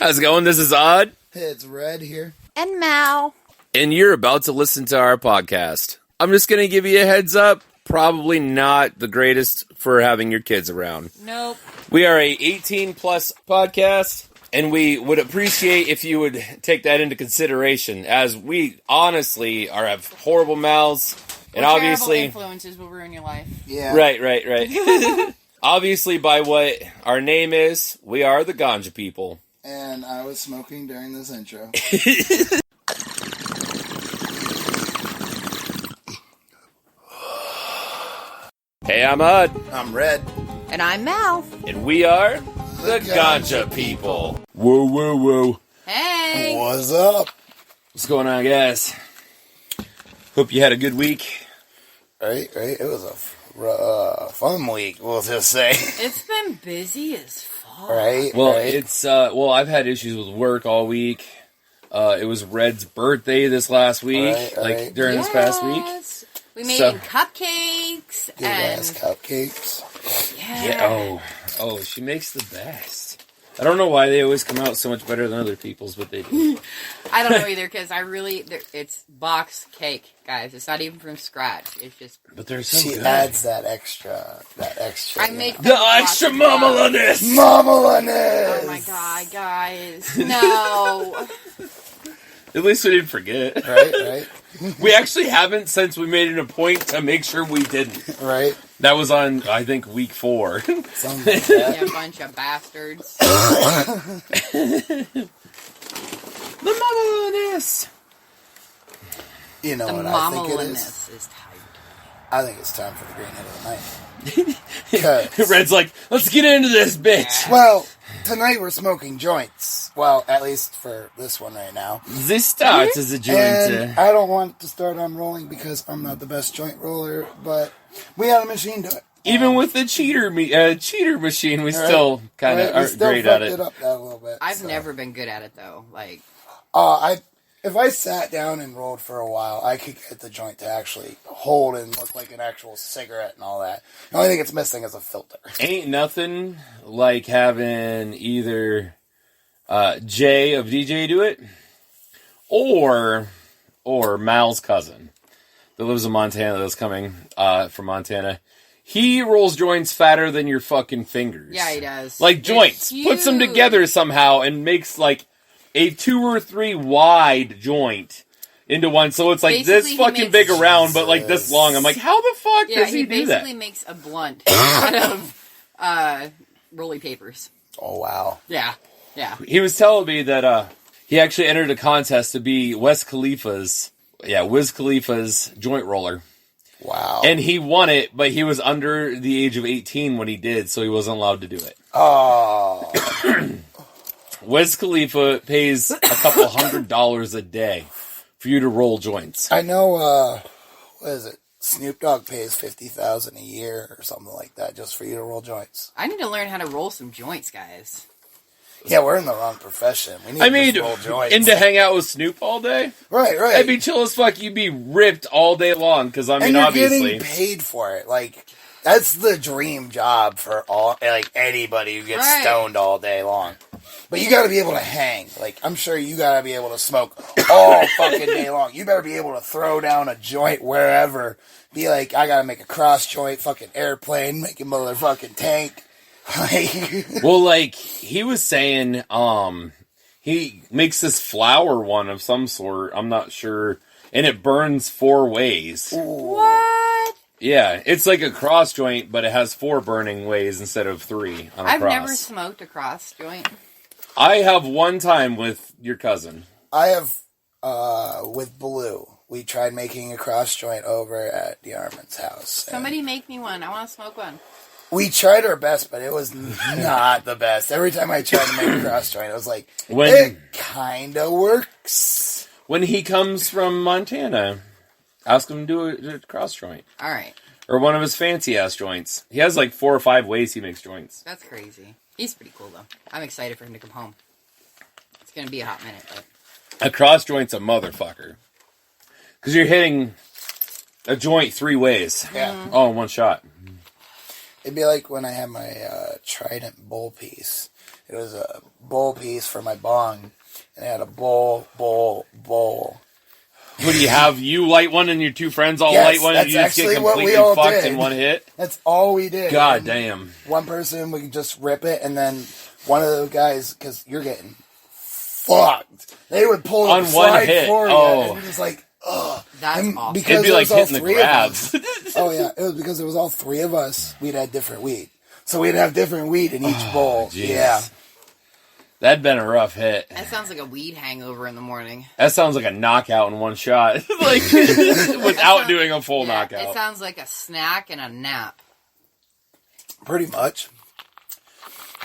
How's it going? This is Odd. It's Red here. And Mal. And you're about to listen to our podcast. I'm just going to give you a heads up. Probably not the greatest for having your kids around. Nope. We are a 18-plus podcast, and we would appreciate if you would take that into consideration, as we honestly have horrible mouths. And obviously, influences will ruin your life. Yeah. Right. Obviously, by what our name is, we are the Ganja people. And I was smoking during this intro. Hey, I'm Odd. I'm Red. And I'm Mal. And we are the Ganja people. Woo, woo, woo. Hey. What's up? What's going on, guys? Hope you had a good week. Right. It was a fun week, we'll just say. It's been busy as fuck. Right? Well, right. it's, I've had issues with work all week. It was Red's birthday this last week, during this past week. We made cupcakes. Good ass cupcakes. Yeah. Oh, she makes the best. I don't know why they always come out so much better than other people's, but they do. I don't know either, because it's box cake, guys. It's not even from scratch. It's just... But they're so She good. adds that extra. I make the extra mamaliness! Mamaliness! Oh my god, guys. No. At least we didn't forget. Right. We actually haven't, since we made it a point to make sure we didn't. Right. That was on, I think, week 4. Something like that. You bunch of bastards. The mamaliness! You know The what I think it is? mamaliness is tight. I think it's time for the green head of the night. 'Cause- Red's like, let's get into this, bitch! Well, tonight we're smoking joints. Well, at least for this one right now. This starts as a joint. And I don't want to start on rolling because I'm not the best joint roller, but we had a machine do it. Even with the cheater machine, we still kind of aren't great at it. It up that a little bit. I've never been good at it, though. Like, if I sat down and rolled for a while, I could get the joint to actually hold and look like an actual cigarette and all that. The only thing it's missing is a filter. Ain't nothing like having either Jay of DJ do it, or Mal's cousin that lives in Montana, that's coming from Montana. He rolls joints fatter than your fucking fingers. yeah, he does. Like It's joints. Puts them huge. together somehow and makes like a 2 or 3 wide joint into one. So it's like Basically, this he fucking makes- big around, but like this long. I'm like, how the fuck Yeah, does he do that? basically makes a blunt out of roly papers. Oh, wow. Yeah. He was telling me that he actually entered a contest to be Wiz Khalifa's joint roller. Wow. And he won it, but he was under the age of 18 when he did, so he wasn't allowed to do it. Oh. Wiz Khalifa pays a couple $100 a day for you to roll joints. I know, what is it? Snoop Dogg pays $50,000 a year or something like that just for you to roll joints. I need to learn how to roll some joints, guys. Yeah, we're in the wrong profession. We need to just roll joints. and to hang out with Snoop all day? Right. It'd be chill as fuck. You'd be ripped all day long, because, I mean, and you're obviously... getting paid for it. Like, that's the dream job for anybody who gets stoned all day long. But you gotta be able to hang. Like, I'm sure you gotta be able to smoke all fucking day long. You better be able to throw down a joint wherever. Be like, I gotta make a cross joint, fucking airplane, make a motherfucking tank. Well, like, he was saying, he makes this flower one of some sort, I'm not sure, and it burns 4 ways. Ooh. What? Yeah, it's like a cross joint, but it has 4 burning ways instead of 3 on a I've cross. never smoked a cross joint. I have one time with your cousin. I have, with Blue. We tried making a cross joint over at the Armin's house. Somebody make me one. I want to smoke one. We tried our best, but it was not the best. Every time I tried to make a cross joint, I was like, it kind of works. When he comes from Montana, ask him to do a cross joint. All right. Or one of his fancy-ass joints. He has like 4 or 5 ways he makes joints. That's crazy. He's pretty cool, though. I'm excited for him to come home. It's going to be a hot minute, but... A cross joint's a motherfucker. Because you're hitting a joint 3 ways. Yeah. All in one shot. It'd be like when I had my Trident bowl piece. It was a bowl piece for my bong, and it had a bowl. What do you have? You light one and your two friends all Yes, light one, and that's you just get actually what we completely all fucked did. in one hit? That's all we did. God And damn. one person would just rip it, and then one of the guys, because you're getting fucked, they would pull On the one slide hit. for you, Oh. and you're just like, ugh. That's And awesome. because It'd be it like was all hitting the three of grabs. us- Oh yeah, it was because it was all three of us. We'd had different weed, so we'd have different weed in each bowl. jeez. Yeah, That'd been a rough hit. That sounds like a weed hangover in the morning. That sounds like a knockout in one shot. Like, without doing a full It knockout. sounds like a snack and a nap. pretty much.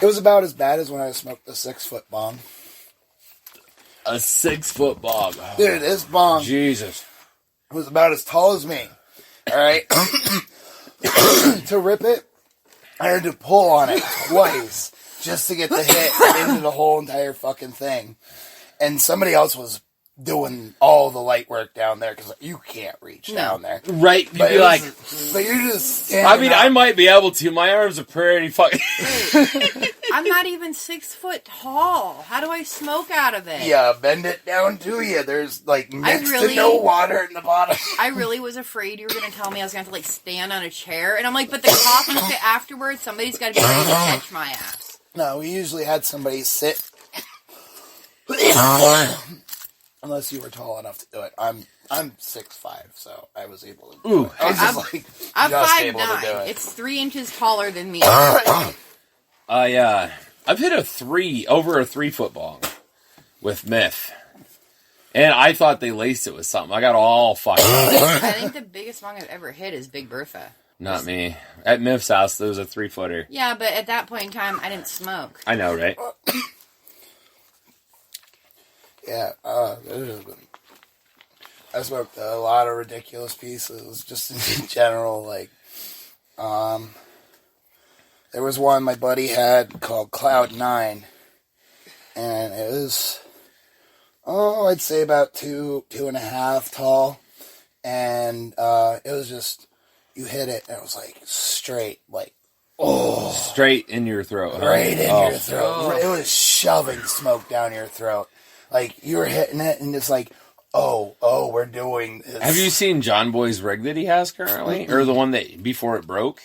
It was about as bad as when I smoked a 6-foot bong. A 6-foot bog. Oh, Dude, this bong Jesus. was about as tall as me. All right. To rip it, I had to pull on it twice just to get the hit into the whole entire fucking thing. And somebody else was doing all the light work down there because you can't reach down there. Right, you'd But be it like... was- but you're just standing I mean, up. I might be able to. My arms are pretty fucking... I'm not even 6 foot tall. How do I smoke out of it? Yeah, bend it down to you. There's like next really- to no water in the bottom. I really was afraid you were going to tell me I was going to have to, like, stand on a chair. And I'm like, but the coffee fit afterwards, somebody's got to be ready to catch my ass. No, we usually had somebody sit. Unless you were tall enough to do it. I'm 6'5", so I was able to do Ooh. it. I was just like I'm just able to 5'9". do it. It's 3 inches taller than me. I've hit over a 3-foot bong with Myth. And I thought they laced it with something. I got all fucked up. I think the biggest bong I've ever hit is Big Bertha. Not me. At Myth's house, there was a 3-footer. Yeah, but at that point in time, I didn't smoke. I know, right? Yeah, I smoked a lot of ridiculous pieces, just in general. Like, there was one my buddy had called Cloud 9, and it was, I'd say about 2.5 tall, and it was just, you hit it, and it was like straight, like, Straight in your throat. Huh? right in Oh. your throat. It was shoving smoke down your throat. Like, you were hitting it, and it's like, oh, we're doing this. Have you seen John Boy's rig that he has currently? Or the one that, before it broke?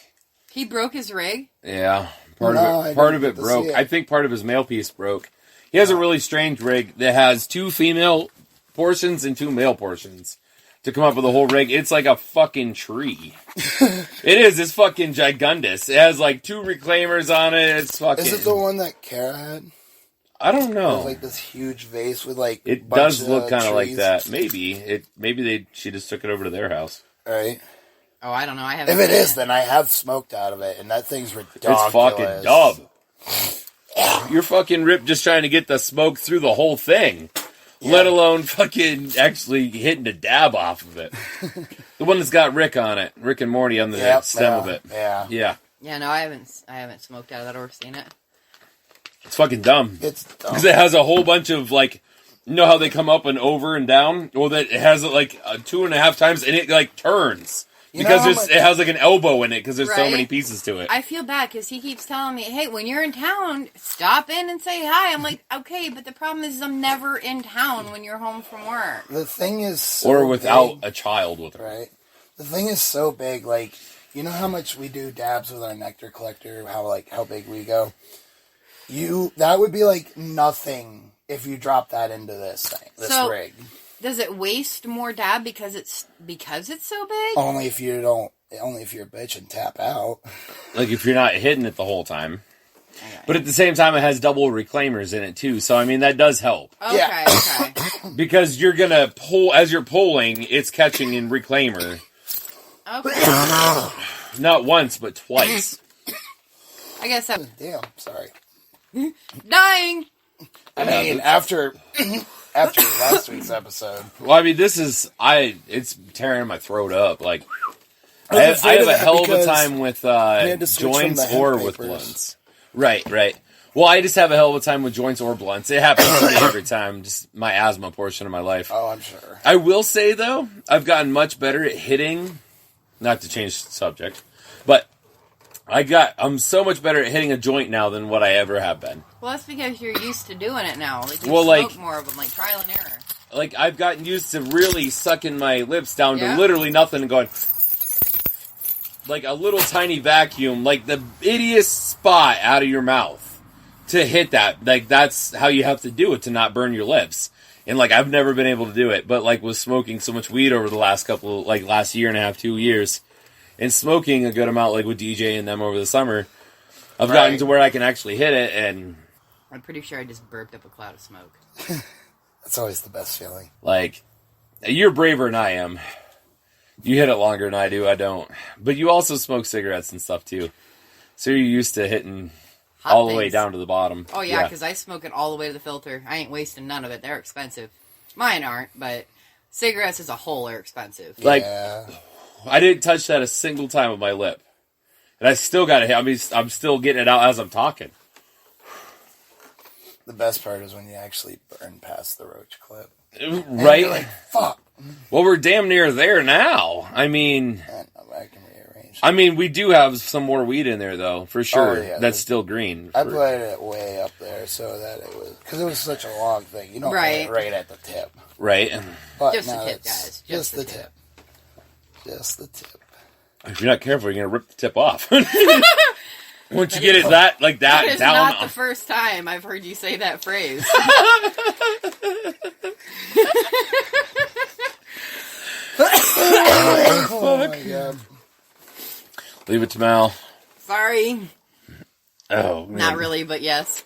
He broke his rig? Yeah. No, I Part didn't of get it to broke. see it. I think part of his male piece broke. He has a really strange rig that has 2 female portions and 2 male portions to come up with a whole rig. It's like a fucking tree. It is. It's fucking gigundous. It has like 2 reclaimers on it. It's fucking... Is it the one that Kara had? I don't It know. was like this huge vase with like It bunch does look kind of like trees. that. Maybe she just took it over to their house. Right? Oh, I don't know. I haven't If it seen is, then I have smoked out of it, and that thing's ridiculous. It's fucking dub. You're fucking ripped just trying to get the smoke through the whole thing. Let alone fucking actually hitting a dab off of it. The one that's got Rick on it. Rick and Morty on the Yep, stem yeah, of it. Yeah. Yeah. Yeah, no, I haven't smoked out of that or seen it. It's fucking dumb. It's dumb. Because it has a whole bunch of, like, you know how they come up and over and down? Well, that it has it, like, 2.5 times, and it, like, turns. Because it has, like, an elbow in it, because there's so Right. many pieces to it. I feel bad because he keeps telling me, hey, when you're in town, stop in and say hi. I'm like, okay, but the problem is I'm never in town when you're home from work. The thing is so Or without big, a child with her. right? The thing is so big, like, you know how much we do dabs with our nectar collector, how big we go? That would be like nothing if you drop that into this rig. Does it waste more dab because it's so big? Only if you're a bitch and tap out. Like, if you're not hitting it the whole time. But at the same time, it has double reclaimers in it, too. So, I mean, that does help. Okay, Yeah. okay. Because you're going to pull, as you're pulling, it's catching in reclaimer. Okay. Not once, but twice. I guess I'm Damn, sorry. dying. I mean, after last week's episode. Well, I mean, it's tearing my throat up. Like, I was I afraid have of a that hell of a because time with had to switch from joints the hemp or with papers. blunts. Right. Well, I just have a hell of a time with joints or blunts. It happens to me every time. Just my asthma portion of my life. Oh, I'm sure. I will say, though, I've gotten much better at hitting, not to change the subject, but I'm so much better at hitting a joint now than what I ever have been. Well, that's because you're used to doing it now. Like, you Well, smoke like- more of them, like trial and error. Like, I've gotten used to really sucking my lips down to literally nothing and going... Like a little tiny vacuum, like the ittiest spot out of your mouth to hit that. Like, that's how you have to do it to not burn your lips. And, like, I've never been able to do it. But, like, with smoking so much weed over the last last year and a half, 2 years, and smoking a good amount, like with DJ and them over the summer, I've gotten to where I can actually hit it, and... I'm pretty sure I just burped up a cloud of smoke. That's always the best feeling. Like, you're braver than I am. You hit it longer than I do, I don't. But you also smoke cigarettes and stuff, too. So you're used to hitting all the way down to the bottom. Oh, yeah, because I smoke it all the way to the filter. I ain't wasting none of it. They're expensive. Mine aren't, but cigarettes as a whole are expensive. Like, I didn't touch that a single time with my lip. And I still got it. I mean, I'm still getting it out as I'm talking. The best part is when you actually burn past the roach clip. Right? You're like, fuck. Well, we're damn near there now. I mean... I can rearrange. I mean, we do have some more weed in there, though, for sure. Oh, yeah, that's still green. I put it way up there so that it was... Because it was such a long thing. You don't put it right at the tip. Right. But Just now the tip, guys. Just the tip. Just the tip. If you're not careful, you're going to rip the tip off. Once you get it that That is down... not the first time I've heard you say that phrase. Oh my god. Leave it to Mal. Sorry. Oh, man. Not really, but yes.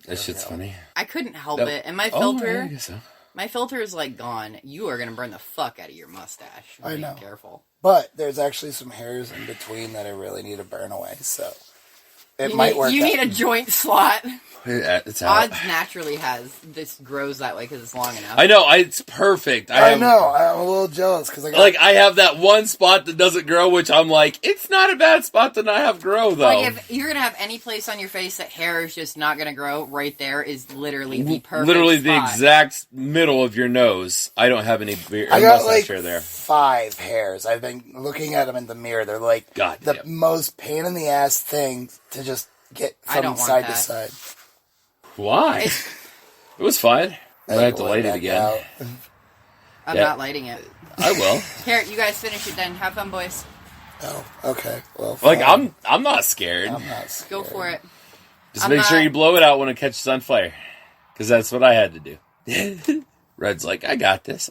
That shit's funny. I couldn't help Nope. it. And my filter... I guess so. My filter is, like, gone. You are going to burn the fuck out of your mustache. I Be know. careful. But there's actually some hairs in between that I really need to burn away, so... It might work You out. need a joint slot. It's out. Odds naturally this grows that way because it's long enough. I know, it's perfect. I know, I'm a little jealous, because I have that one spot that doesn't grow, which I'm like, it's not a bad spot to not have grow, though. Like, if you're going to have any place on your face that hair is just not going to grow, right there is literally the perfect Literally spot. the exact middle of your nose. I don't have any I got, mustache hair there. 5 hairs. I've been looking at them in the mirror. They're like the most pain in the ass thing to just get from side to side. Why? It was fine. I have to light it again. I'm not lighting it. I will. Here, you guys finish it then. Have fun, boys. Oh, okay. Well, like, I'm not scared. I'm not scared. Go for it. Just make sure you blow it out when it catches on fire. Because that's what I had to do. Red's like, I got this.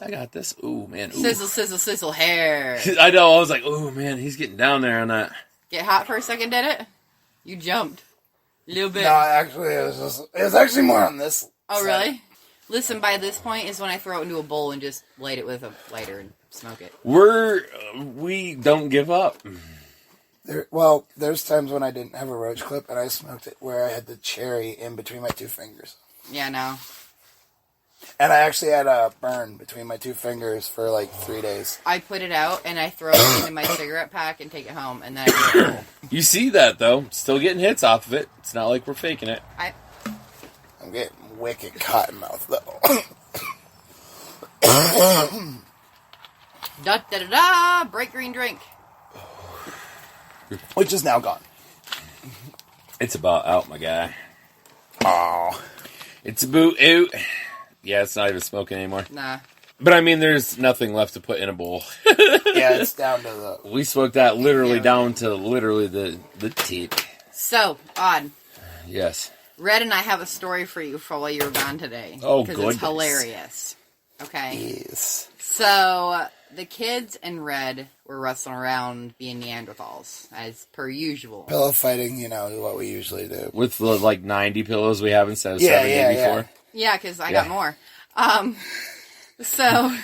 Ooh, man. Ooh. Sizzle, sizzle, sizzle, hair. I know. I was like, oh, man, he's getting down there on that. Get hot for a second, did it? You jumped. A little bit. No, actually, it was actually more on this Oh, side. really? Listen, by this point is when I throw it into a bowl and just light it with a lighter and smoke it. We don't give up. There's times when I didn't have a roach clip and I smoked it where I had the cherry in between my 2 fingers. Yeah, no. And I actually had a burn between my 2 fingers for like 3 days. I put it out and I throw it into my cigarette pack and take it home and then I do it. You see that, though. Still getting hits off of it. It's not like we're faking it. I'm getting wicked cotton mouth, though. Da da da da! Bright green drink. Which is now gone. It's about out, my guy. Aww. It's about out. Yeah, it's not even smoking anymore. Nah. But I mean, there's nothing left to put in a bowl. Yeah, it's down to the... We smoked that literally down to literally the tip. So, Odd. Yes. Red and I have a story for you for while you were gone today. Oh, because goodness. it's hilarious. Okay? Yes. So, the kids and Red were wrestling around being Neanderthals, as per usual. Pillow fighting, what we usually do. With the, 90 pillows we have instead of 70 before. Yeah, because I got more. So...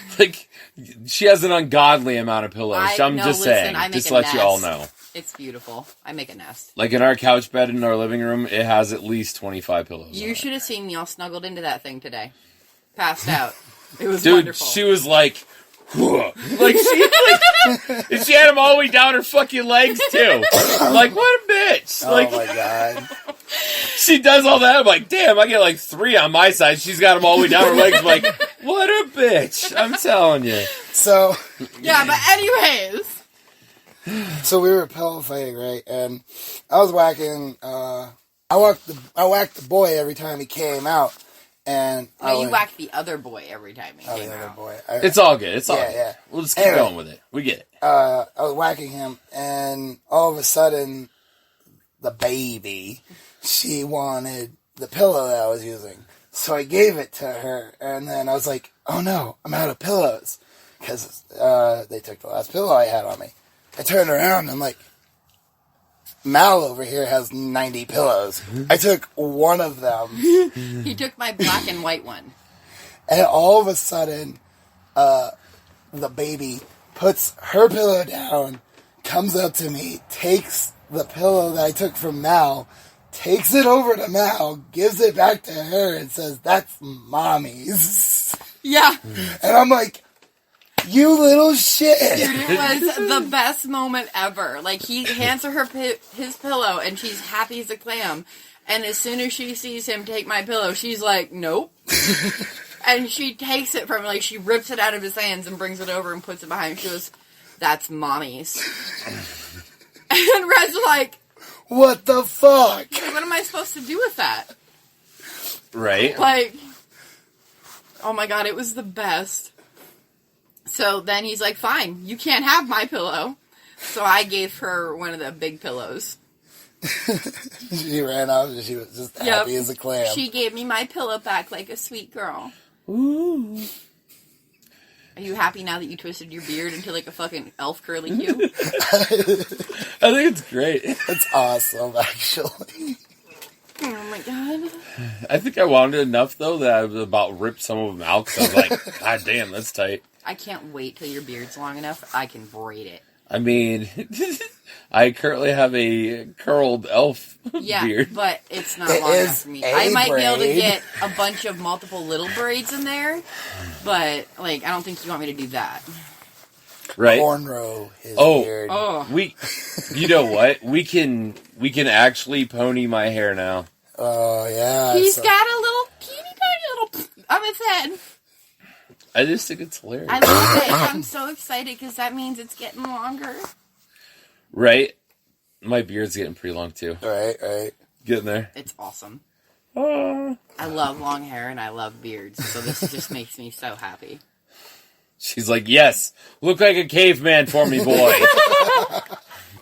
she has an ungodly amount of pillows. I'm just saying. Just to let you all know. It's beautiful. I make a nest. Like in our couch bed in our living room, it has at least 25 pillows. You should have seen me all snuggled into that thing today. Passed out. It was Dude, wonderful. she was like... and she had them all the way down her fucking legs, too. Like, what a bitch. Oh, my God. She does all that. I'm like, damn, I get 3 on my side. She's got them all the way down her legs. I'm like, what a bitch. I'm telling you. So... Yeah, but anyways... So we were pillow fighting, right? And I was whacking. I whacked the boy every time he came out, and you whacked the other boy every time he came the other out. boy. It's all good. It's all good. Yeah. We'll just keep going with it. We get it. I was whacking him, and all of a sudden, the baby, she wanted the pillow that I was using. So I gave it to her, and then I was like, oh no, I'm out of pillows. Because they took the last pillow I had on me. I turned around, and I'm like, Mal over here has 90 pillows. I took one of them. He took my black and white one. And all of a sudden, the baby puts her pillow down, comes up to me, takes the pillow that I took from Mal, takes it over to Mal, gives it back to her, and says, that's mommy's. Yeah. And I'm like, you little shit. Dude, it was the best moment ever. Like, he hands her his pillow, and she's happy as a clam. And as soon as she sees him take my pillow, she's like, nope. And she takes it from him, like, she rips it out of his hands and brings it over and puts it behind him. She goes, that's mommy's. And Red's like, what the fuck? what am I supposed to do with that? Right. Like, oh my god, it was the best. So then he's like, fine, you can't have my pillow. So I gave her one of the big pillows. She ran off and she was just happy as a clam. She gave me my pillow back like a sweet girl. Ooh. Are you happy now that you twisted your beard into like a fucking elf curly Q? I think it's great. It's awesome, actually. Oh my god. I think I wanted enough, though, that I was about ripped some of them out, because I was like, god damn, that's tight. I can't wait till your beard's long enough. I can braid it. I mean, I currently have a curled elf beard. But it's not It long is enough for me. a I might be able to braid. get a bunch of multiple little braids in there, but like I don't think you want me to do that. Right? Cornrow his beard. Oh. You know what? We can actually pony my hair now. Oh, yeah. He's got a little teeny tiny little on his head. I just think it's hilarious. I love it. I'm so excited because that means it's getting longer. Right? My beard's getting pretty long, too. Right. Getting there. It's awesome. I love long hair and I love beards, so this just makes me so happy. She's like, yes, look like a caveman for me, boy.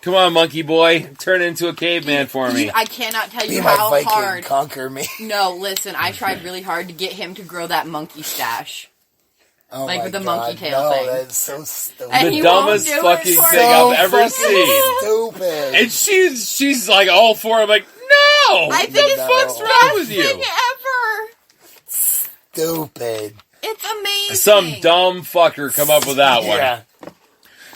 Come on, monkey boy. Turn into a caveman for me. I cannot tell Be you my how Viking, hard. conquer me. No, listen, I tried really hard to get him to grow that monkey stash. Oh Like my with the God, monkey tail no, thing. That's so stupid. And The he won't dumbest do it fucking for thing me. I've ever fucking seen. Stupid. And she's like all for it. I'm like, no! I think What the it's fuck's the wrong best with you? thing ever. Stupid. It's amazing. Some dumb fucker come up with that one. Yeah.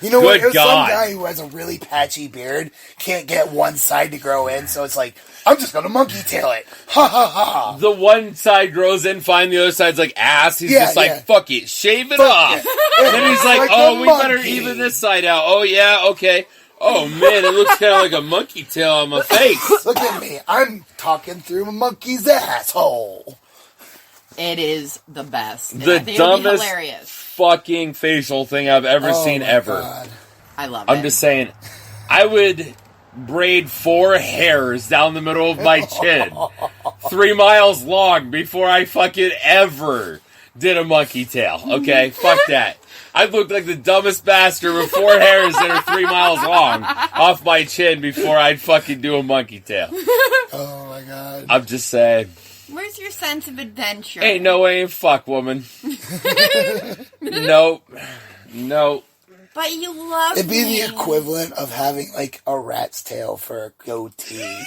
You know Good what? There's some God. guy who has a really patchy beard, can't get one side to grow in, so it's like, I'm just gonna monkey tail it. Ha ha ha. The one side grows in fine, the other side's like ass. He's just like, fuck it, shave it off. Yeah. And then he's like, Like oh, a we better monkey. even this side out. Oh, yeah, okay. Oh, man, it looks kind of like a monkey tail on my face. Look at me. I'm talking through a monkey's asshole. It is the best. And The I think it'll be dumbest hilarious. fucking facial thing I've ever seen my ever. God. I love it. I'm just saying, I would braid 4 hairs down the middle of my chin, 3 miles long, before I fucking ever did a monkey tail. Okay, fuck that. I'd look like the dumbest bastard with 4 hairs that are 3 miles long off my chin before I'd fucking do a monkey tail. Oh my God. I'm just saying, Where's your sense of adventure? ain't no way in fuck, woman. Nope. But you love It'd be me. the equivalent of having like a rat's tail for a goatee.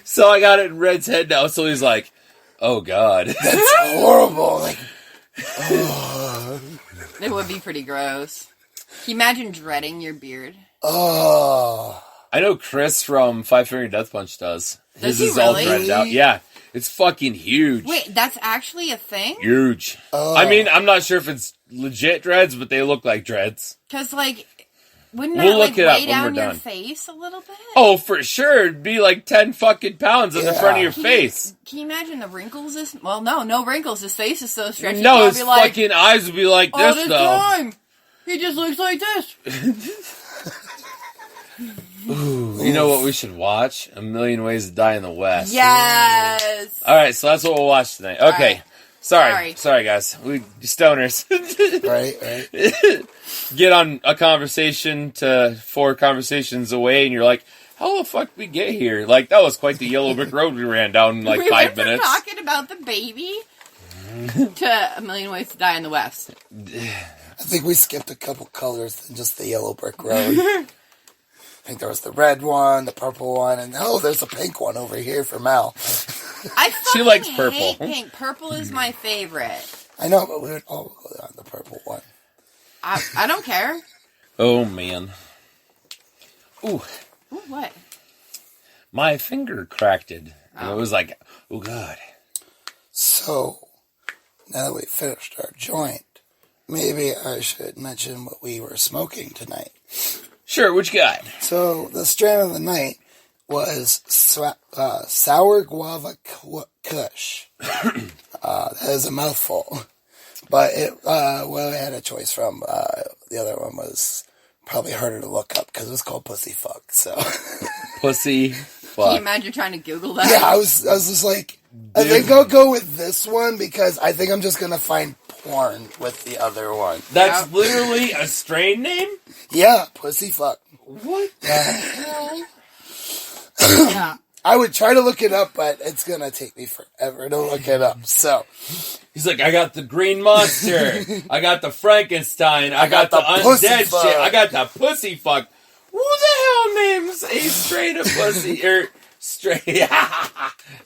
So I got it in Red's head now, so he's like, oh God. That's horrible. Like, It would be pretty gross. Can you imagine dreading your beard? oh. I know Chris from Five Finger Death Punch does. Does His he is all really? dreaded out. Yeah, it's fucking huge. Wait, that's actually a thing? Huge. Oh. I mean, I'm not sure if it's legit dreads, but they look like dreads. Because, like, wouldn't We'll that, like, look it up weigh when we're down your done. face a little bit? Oh, for sure. It'd be like 10 fucking pounds on the Yeah. front of your Can face. Can you imagine the wrinkles? Well, no wrinkles. His face is so stretchy. No, he'll his be like, fucking eyes would be like all this, the though. time. He just looks like this. Ooh, you know what we should watch? A Million Ways to Die in the West. Yes. All right, so that's what we'll watch tonight. Okay. Right. Sorry, guys. We stoners. Right. Get on a conversation to 4 conversations away, and you're like, how the fuck we get here? Like, that was quite the yellow brick road we ran down in like we 5 went from minutes. talking about the baby to A Million Ways to Die in the West. I think we skipped a couple colors than just the yellow brick road. I think there was the red one, the purple one, and there's a pink one over here for Mel. She likes purple. Hate pink. Purple is my favorite. I know, but we would all go on the purple one. I don't care. Oh, man. Ooh. Ooh, what? My finger cracked it. And it was like, oh, God. So, now that we finished our joint, maybe I should mention what we were smoking tonight. Sure, what you got? So, the strain of the night was sour guava kush. That is a mouthful. But we had a choice from. The other one was probably harder to look up because it was called Pussy Fuck. So Pussy Can you fuck. imagine trying to Google that? yeah, I was just like, I think I'll go with this one because I think I'm just gonna find porn with the other one. That's literally a strain name? Yeah, Pussy Fuck. What the hell? Yeah. I would try to look it up, but it's gonna take me forever to look it up. So He's like, I got the green monster. I got the Frankenstein. I got the pussy undead fuck. shit. I got the pussy fuck. Who the hell names a strain of pussy or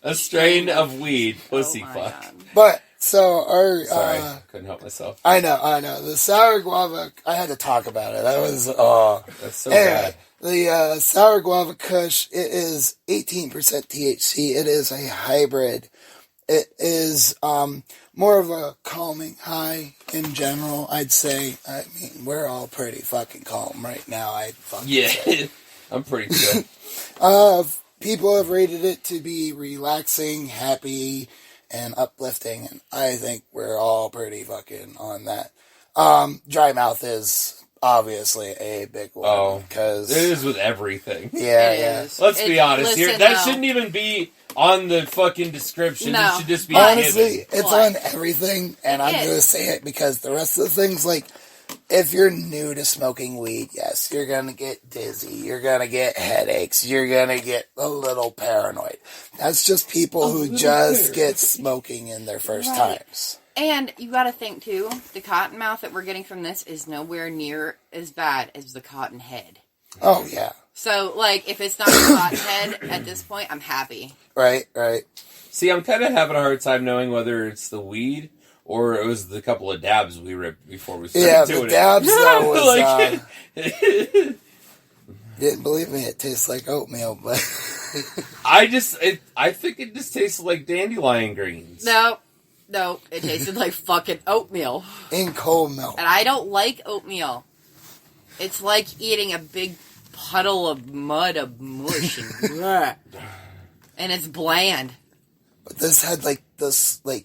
a strain of weed? Pussy Oh my fuck. God. but so our Sorry, couldn't help myself. I know. The sour guava, I had to talk about it. That was, That's so anyway, bad. the sour guava kush, it is 18% THC. It is a hybrid. It is more of a calming high in general, I'd say. I mean, we're all pretty fucking calm right now, I'd fucking say. Yeah, I'm pretty chill. People have rated it to be relaxing, happy, and uplifting, and I think we're all pretty fucking on that. Dry mouth is obviously a big one, because it is with everything. yeah, It yeah. is. Let's be honest here. Listen, That though. shouldn't even be on the fucking description. No. It should just be Honestly, given. it's What? on everything, and It I'm is. going to say it because the rest of the things, like, if you're new to smoking weed, yes, you're going to get dizzy, you're going to get headaches, you're going to get a little paranoid. That's just people who just get smoking in their first Right. times. And you got to think too, the cotton mouth that we're getting from this is nowhere near as bad as the cotton head. Oh, yeah. So, like, if it's not a cotton head at this point, I'm happy. Right. See, I'm kind of having a hard time knowing whether it's the weed or it was the couple of dabs we ripped before we started Yeah, doing the dabs, though, was, Like- didn't believe me, it tastes like oatmeal, but... I think it just tastes like dandelion greens. No, it tasted like fucking oatmeal. in cold milk. And I don't like oatmeal. It's like eating a big puddle of mud of mush and it's bland. But this had, like,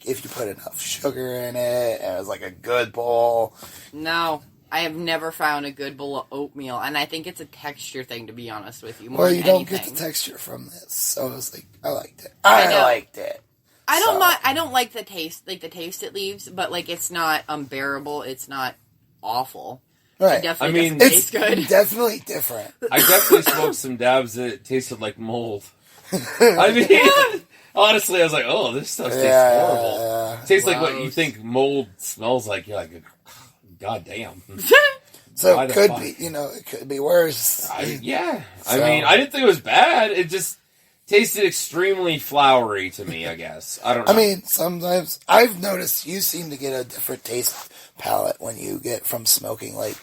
if you put enough sugar in it, and it was, like, a good bowl. No, I have never found a good bowl of oatmeal, and I think it's a texture thing, to be honest with you. More Well, than you don't anything. get the texture from this, so it was like, I liked it. I I know. liked it. I don't like the taste, like the taste it leaves, but like it's not unbearable. It's not awful. Right. It definitely I mean, doesn't It's taste good. definitely different. I definitely smoked some dabs that tasted like mold. I mean, honestly, I was like, oh, this stuff tastes horrible. Yeah. It tastes like what you Gross. think mold smells like. You're like, god damn. So Why it the could fuck? be, it could be worse. I So- mean, I didn't think it was bad. It just tasted extremely flowery to me, I guess. I don't know. I mean, sometimes I've noticed you seem to get a different taste palette when you get from smoking. Like,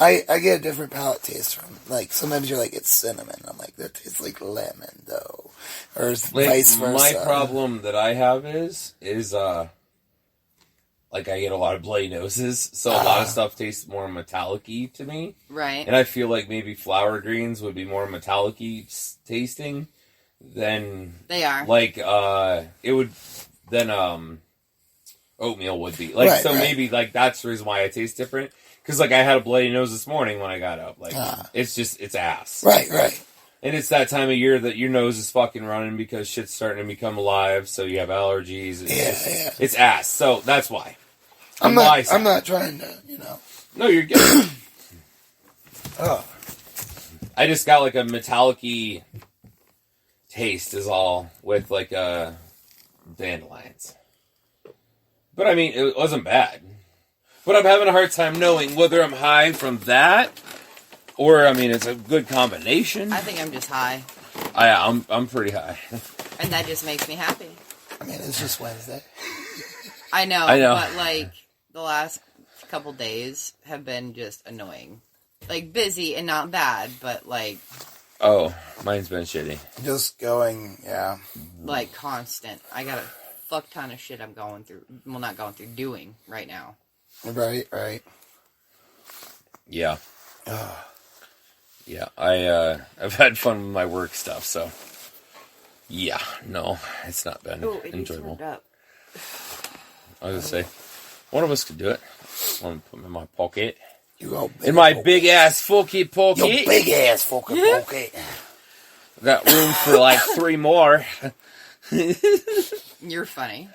I get a different palate taste from, like, sometimes you're like, it's cinnamon. I'm like, that tastes like lemon, though. Or like, vice versa. my problem that I have is like I get a lot of bloody noses, so a lot of stuff tastes more metallic-y to me. Right. And I feel like maybe flower greens would be more metallic-y tasting than They are. like it would then oatmeal would be. Like, Right, so right. maybe, like, that's the reason why it tastes different. Because, like, I had a bloody nose this morning when I got up. Like, it's just, it's ass. Right. And it's that time of year that your nose is fucking running because shit's starting to become alive, so you have allergies. It's ass. So that's why. I'm not trying to, No, you're good. Oh. I just got like a metallic-y taste is all with like dandelions. But I mean, it wasn't bad. But I'm having a hard time knowing whether I'm high from that or, I mean, it's a good combination. I think I'm just high. I'm pretty high. And that just makes me happy. I mean, it's just Wednesday. I know. But like the last couple days have been just annoying. Like busy and not bad, but like... Oh, mine's been shitty. Just going, like constant. I got a fuck ton of shit I'm going through. Well, not going through, doing right now. Right. Yeah. Yeah, I've had fun with my work stuff, so yeah, no, it's not been enjoyable. I was gonna say, one of us could do it. I'm gonna put them in my pocket. You go in my big ass pocket. Your big ass fucking pocket. Got room for like 3 more. You're funny.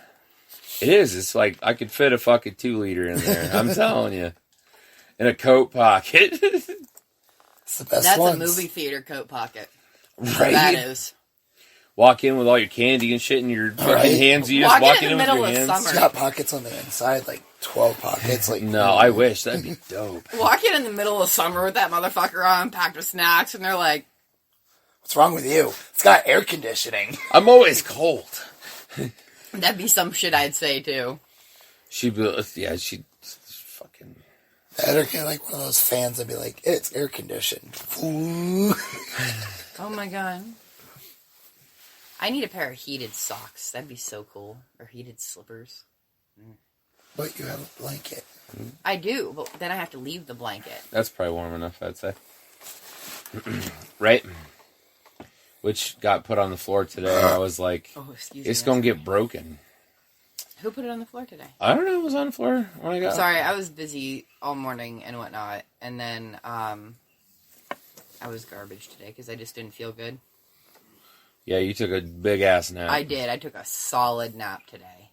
It is. It's like I could fit a fucking 2-liter in there. I'm telling you, in a coat pocket. It's the best That's ones. a movie theater coat pocket. Right. That is. Walk in with all your candy and shit in your fucking hands. You just walk in with your hands. Summer. It's got pockets on the inside, like 12 pockets. Like no, I wish. That'd be dope. Walk in the middle of summer with that motherfucker on, packed with snacks, and they're like, what's wrong with you? It's got air conditioning. I'm always cold. that'd be some shit I'd say too. She'd fucking... That'd get like one of those fans that'd be like, it's air conditioned. Ooh. Oh my god. I need a pair of heated socks. That'd be so cool. Or heated slippers. But you have a blanket. I do, but then I have to leave the blanket. That's probably warm enough, I'd say. Right? Which got put on the floor today. I was like, it's going to get broken. Who put it on the floor today? I don't know. It was on the floor when I got... Sorry, I was busy all morning and whatnot. And then I was garbage today because I just didn't feel good. Yeah, you took a big-ass nap. I did. I took a solid nap today.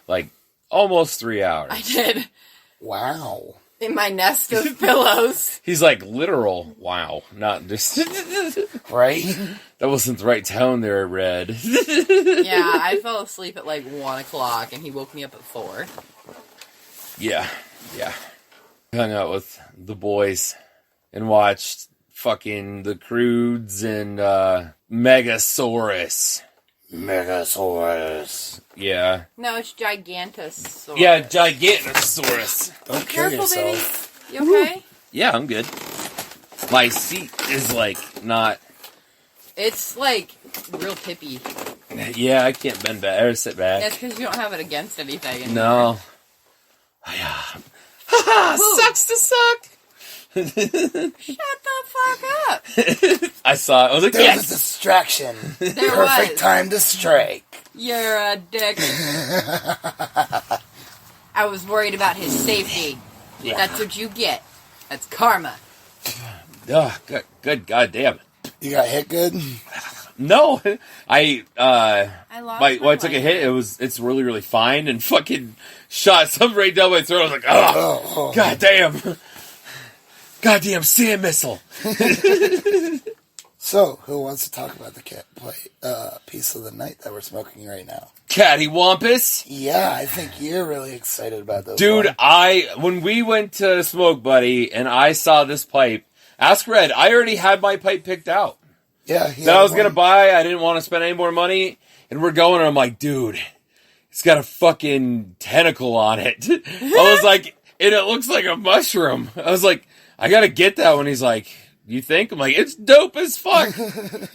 Like, almost 3 hours. I did. Wow. In my nest of pillows. He's like, literal, wow. Not just... Right? That wasn't the right tone there, Red. Yeah, I fell asleep at like 1 o'clock and he woke me up at 4. Yeah. Hung out with the boys and watched fucking the Crudes and Megasaurus. Yeah. No, it's Gigantosaurus. Yeah, Gigantosaurus. Don't kill Careful, yourself. baby. You okay? Yeah, I'm good. My seat is like not... It's like real tippy. Yeah, I can't bend back or sit back. That's because you don't have it against anything anymore. No. Sucks to suck. Shut the fuck up. I saw it. I was like, There was yes. a distraction. There Perfect was. time to strike. You're a dick. I was worried about his safety. Yeah. That's what you get. That's karma. Oh, good goddamn it. You got hit good? No, I lost when I took a hit, it's really, really fine and fucking shot something right down my throat. I was like, oh. Goddamn sand missile. So, who wants to talk about the piece of the night that we're smoking right now? Caddywampus. Yeah, I think you're really excited about those. Dude, when we went to Smoke Buddy and I saw this pipe, ask Red, I already had my pipe picked out. Yeah. That I was going to buy. I didn't want to spend any more money. And we're going, and I'm like, dude, it's got a fucking tentacle on it. I was like, and it looks like a mushroom. I was like, I got to get that one. He's like, you think? I'm like, it's dope as fuck.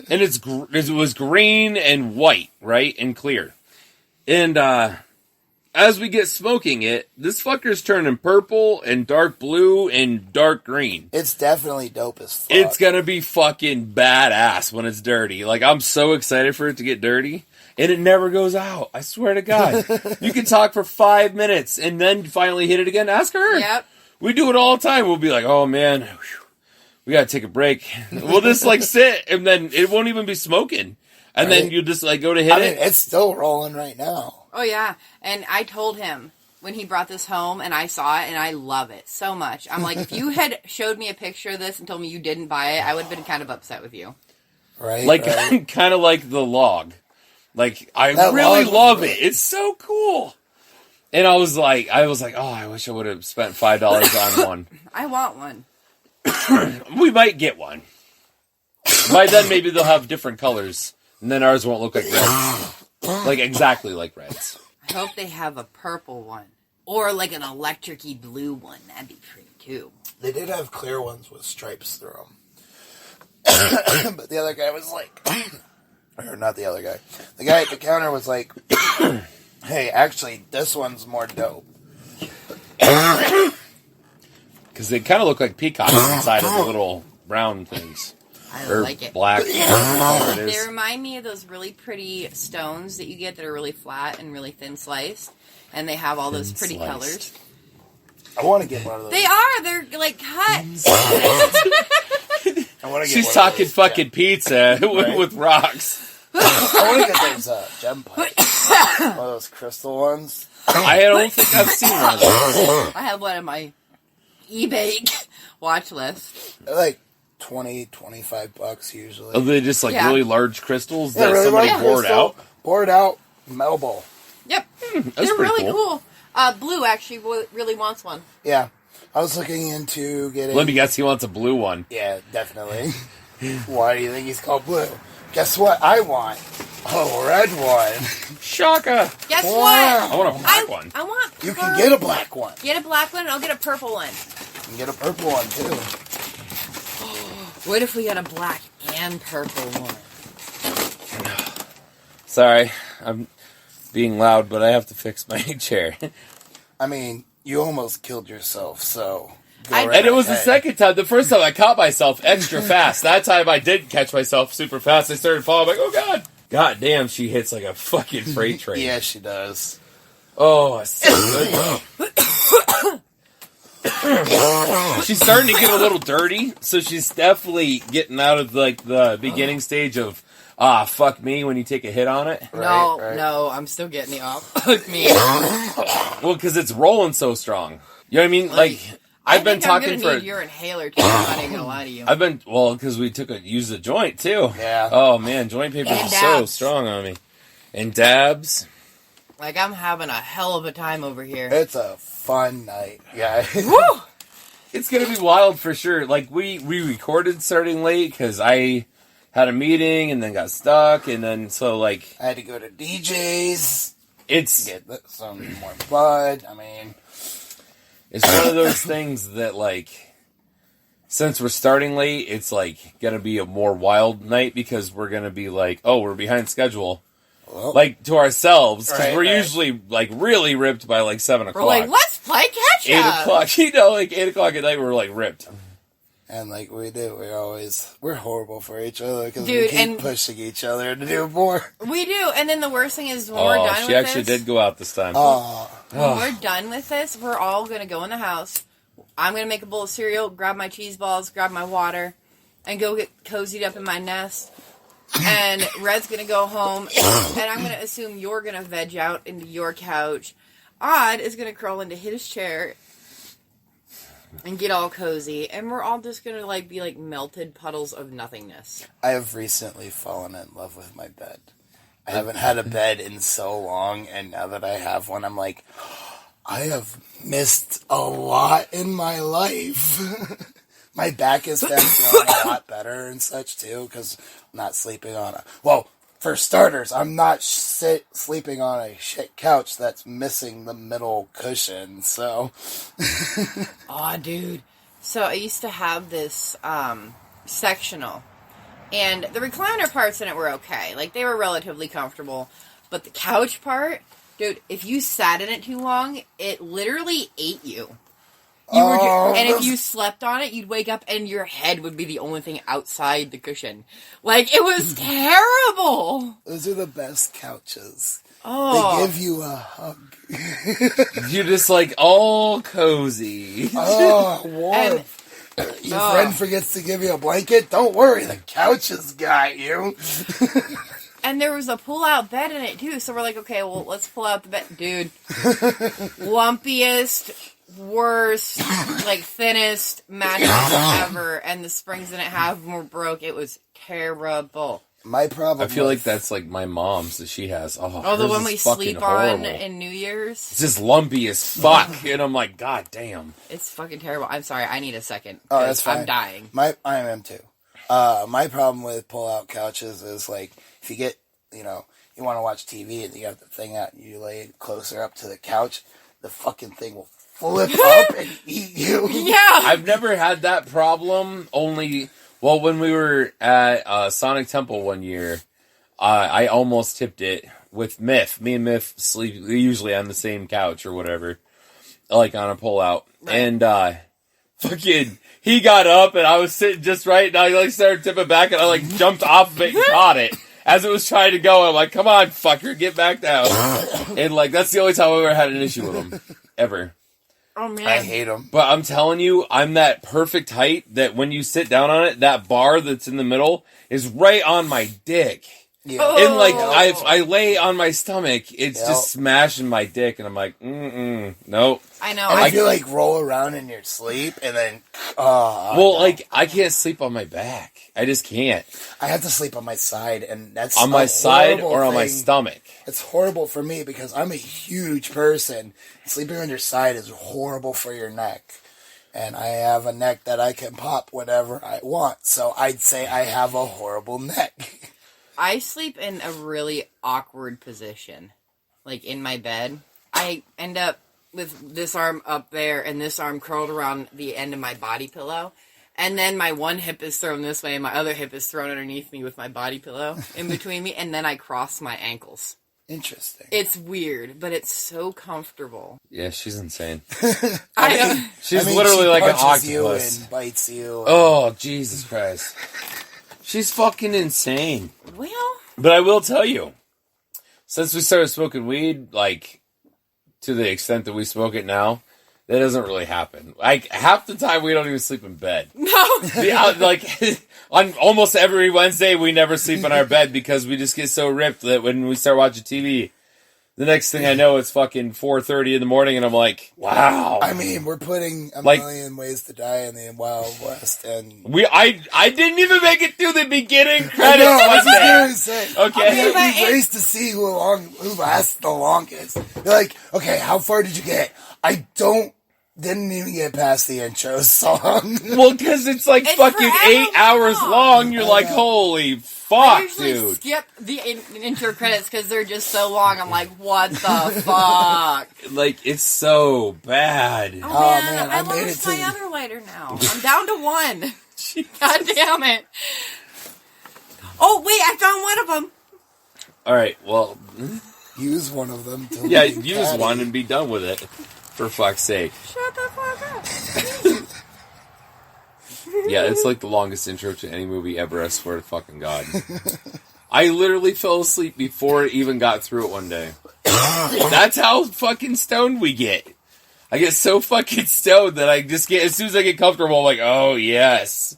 And it was green and white, right? And clear. And as we get smoking it, this fucker's turning purple and dark blue and dark green. It's definitely dope as fuck. It's gonna be fucking badass when it's dirty. Like, I'm so excited for it to get dirty. And it never goes out. I swear to God. You can talk for 5 minutes and then finally hit it again. Ask her. Yep. We do it all the time. We'll be like, oh man, we gotta take a break. We'll just like sit and then it won't even be smoking. And then you just like go to hit it. It's still rolling right now. Oh yeah. And I told him when he brought this home and I saw it and I love it so much. I'm like, if you had showed me a picture of this and told me you didn't buy it, I would have been kind of upset with you. Right. Like right. kind of like the log. Like I That really log love was it. It's so cool. And I was like, oh, I wish I would have spent $5 on one. I want one. We might get one. By then, maybe they'll have different colors, and then ours won't look like reds, like exactly like reds. I hope they have a purple one or like an electric-y blue one. That'd be pretty too. They did have clear ones with stripes through them, but the other guy was like, or not the other guy. The guy at the counter was like, hey, actually, this one's more dope. Because they kind of look like peacocks inside of the little brown things. I or like it. Black. Whatever it They is. remind me of those really pretty stones that you get that are really flat and really thin sliced. And they have all those pretty Thin-sliced. colors. I want to get one of those. They are. They're like cut. I want to get She's one of talking those fucking pizza Right. with rocks. I want to get those gem pipes. One of those crystal ones. I don't think I've seen one of those. I have one on my eBay watch list. They're like $20, $25 usually. Are they just like Yeah. really large crystals Yeah, that really somebody large bored crystal, out? Bored out metal bowl. Yep. That's They're pretty really cool. Blue actually really wants one. Yeah. I was looking into getting... Let me guess, he wants a blue one. Yeah, definitely. Why do you think he's called blue? Guess what I want? A red one. Shaka! Guess Wow. I what? want a black one. I want. You can get a black one. Get a black one. And I'll get a purple one. You can get a purple one, too. What if we got a black and purple one? Sorry, I'm being loud, but I have to fix my chair. I mean, you almost killed yourself, so... go I- right And it was the ahead. second time. The first time I caught myself extra fast. That time I did catch myself super fast. I started falling. I'm like, oh god. God damn, she hits like a fucking freight train. Yeah, she does. Oh, it's so good. She's starting to get a little dirty, so she's definitely getting out of like the beginning stage of fuck me when you take a hit on it. Right. No, I'm still getting it off with me. Well, because it's rolling so strong. You know what I mean? Like I've been talking I'm for. gonna need your inhaler too. I'm not even gonna lie to you. Because we used a joint too. Yeah. Oh man, joint papers And are so dabs. strong on me. And dabs. Like I'm having a hell of a time over here. It's a fun night. Yeah. Woo! It's gonna be wild for sure. Like we recorded starting late because I had a meeting and then got stuck, and then so like I had to go to DJ's, it's get some more bud. I mean... it's one of those things that like since we're starting late, it's like gonna be a more wild night because we're gonna be like, oh, we're behind schedule. Well, Like to ourselves, because Right, we're right. usually like really ripped by like 7 o'clock. We're like, let's play catch 8 up. o'clock, like 8 o'clock at night, we're like ripped. and like we do, we're horrible for each other because we Dude, keep and- pushing each other to do more. We do, and then the worst thing is when we're done she with actually this. did go out this time. When we're done with this, we're all gonna go in the house. I'm gonna make a bowl of cereal, grab my cheese balls, grab my water, and go get cozied up in my nest. And Red's gonna go home, and I'm gonna assume you're gonna veg out into your couch. Odd is gonna crawl into his chair and get all cozy, and we're all just gonna like be like melted puddles of nothingness. I have recently fallen in love with my bed. I haven't had a bed in so long, and now that I have one, I'm like, I have missed a lot in my life. My back has been feeling a lot better and such, too, because I'm not sleeping on a... Well, for starters, I'm not sleeping on a shit couch that's missing the middle cushion, so... Aw, dude. So I used to have this sectional, and the recliner parts in it were okay. Like, they were relatively comfortable. But the couch part, dude, if you sat in it too long, it literally ate you. And if you slept on it, you'd wake up and your head would be the only thing outside the cushion. Like, it was terrible. Those are the best couches. Oh. They give you a hug. You're just like all cozy. Oh, warm. Your friend forgets to give you a blanket? Don't worry, the couch has got you. And there was a pull-out bed in it, too. So we're like, okay, well, let's pull out the bed. Dude. Lumpiest, worst, like, thinnest mattress ever. And the springs in it, half of them were broke. It was terrible. My problem. I feel like that's like my mom's that she has. Oh, the one we sleep on in New Year's? It's just lumpy as fuck. And I'm like, God damn. It's fucking terrible. I'm sorry, I need a second. Oh, that's fine. I'm dying. I am too. My problem with pull-out couches is, like, if you get, you want to watch TV and you have the thing out and you lay it closer up to the couch, the fucking thing will flip up and eat you. Yeah! I've never had that problem, only... Well, when we were at Sonic Temple one year, I almost tipped it with Myth. Me and Myth sleep usually on the same couch or whatever, like on a pull-out. Right. And fucking, he got up and I was sitting just right, and I like started tipping back, and I like jumped off of it and caught it. As it was trying to go, I'm like, come on, fucker, get back down. And like, that's the only time I ever had an issue with him. Ever. Oh, man. I hate them. But I'm telling you, I'm that perfect height that when you sit down on it, that bar that's in the middle is right on my dick. Yeah. Oh. And like, I lay on my stomach, it's just smashing my dick, and I'm like, nope. I know. And I feel like roll around in your sleep, and then, like, I can't sleep on my back. I just can't. I have to sleep on my side, and that's on my side or on my stomach. It's horrible for me because I'm a huge person. Sleeping on your side is horrible for your neck. And I have a neck that I can pop whenever I want. So I'd say I have a horrible neck. I sleep in a really awkward position. Like, in my bed. I end up with this arm up there and this arm curled around the end of my body pillow. And then my one hip is thrown this way and my other hip is thrown underneath me with my body pillow in between me. And then I cross my ankles. Interesting. It's weird, but it's so comfortable. Yeah, she's insane. She's literally like an octopus. You and bites you. Oh, Jesus Christ. She's fucking insane. Well. But I will tell you, since we started smoking weed, like, to the extent that we smoke it now, that doesn't really happen. Like, half the time we don't even sleep in bed. No. Like, on almost every Wednesday, we never sleep in our bed because we just get so ripped that when we start watching TV, the next thing I know, it's fucking 4:30 in the morning, and I'm like, wow. I mean, we're putting a million ways to die in the Wild West, and I didn't even make it through the beginning credits. I was just gonna say, okay, we raced to see who lasts the longest. You're like, okay, how far did you get? Didn't even get past the intro song. Well, because it's like fucking 8 hours long. You're like, holy fuck, I usually dude. skip the intro credits because they're just so long. I'm like, what the fuck? Like, it's so bad. Oh, man, I lost my other lighter now. I'm down to one. God damn it. Oh, wait, I found one of them. All right, well. Use one of them. Yeah, use one and be done with it. For fuck's sake. Shut the fuck up. Yeah, it's like the longest intro to any movie ever, I swear to fucking God. I literally fell asleep before it even got through it one day. That's how fucking stoned we get. I get so fucking stoned that I just get, as soon as I get comfortable, I'm like, oh yes.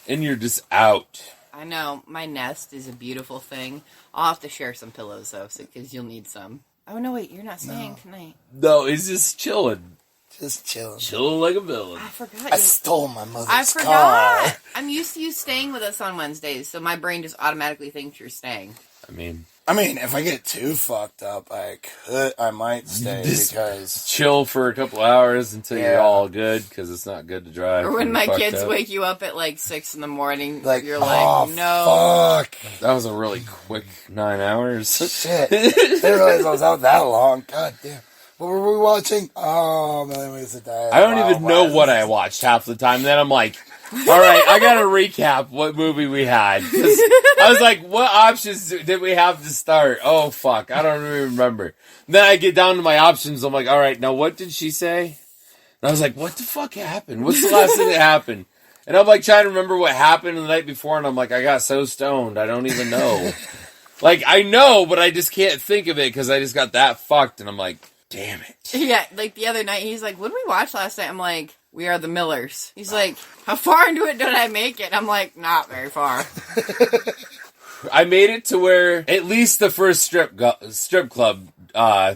And you're just out. I know, my nest is a beautiful thing. I'll have to share some pillows though, because you'll need some. Oh, no, wait, you're not staying tonight. No, it's just chilling. Just chilling. Chilling like a villain. I forgot. I stole my mother's car. I'm used to you staying with us on Wednesdays, so my brain just automatically thinks you're staying. I mean, if I get too fucked up, I might stay because chill for a couple hours until you're all good, because it's not good to drive. Or when my kids wake you up at like 6 in the morning, you're oh, like, no. Fuck. That was a really quick 9 hours. Shit. I didn't realize I was out that long. God damn. What were we watching? Oh, Million Ways to Die. I don't even know what I watched half the time. Then I'm like, all right, I gotta recap what movie we had. I was like, what options did we have to start? Oh, fuck. I don't even remember. Then I get down to my options. I'm like, all right, now what did she say? And I was like, what the fuck happened? What's the last thing that happened? And I'm like trying to remember what happened the night before, and I'm like, I got so stoned, I don't even know. Like, I know, but I just can't think of it because I just got that fucked, and I'm like, damn it. Yeah, like the other night, he's like, what did we watch last night? I'm like, We Are the Millers. He's like, how far into it did I make it? I'm like, not very far. I made it to where, at least the first strip club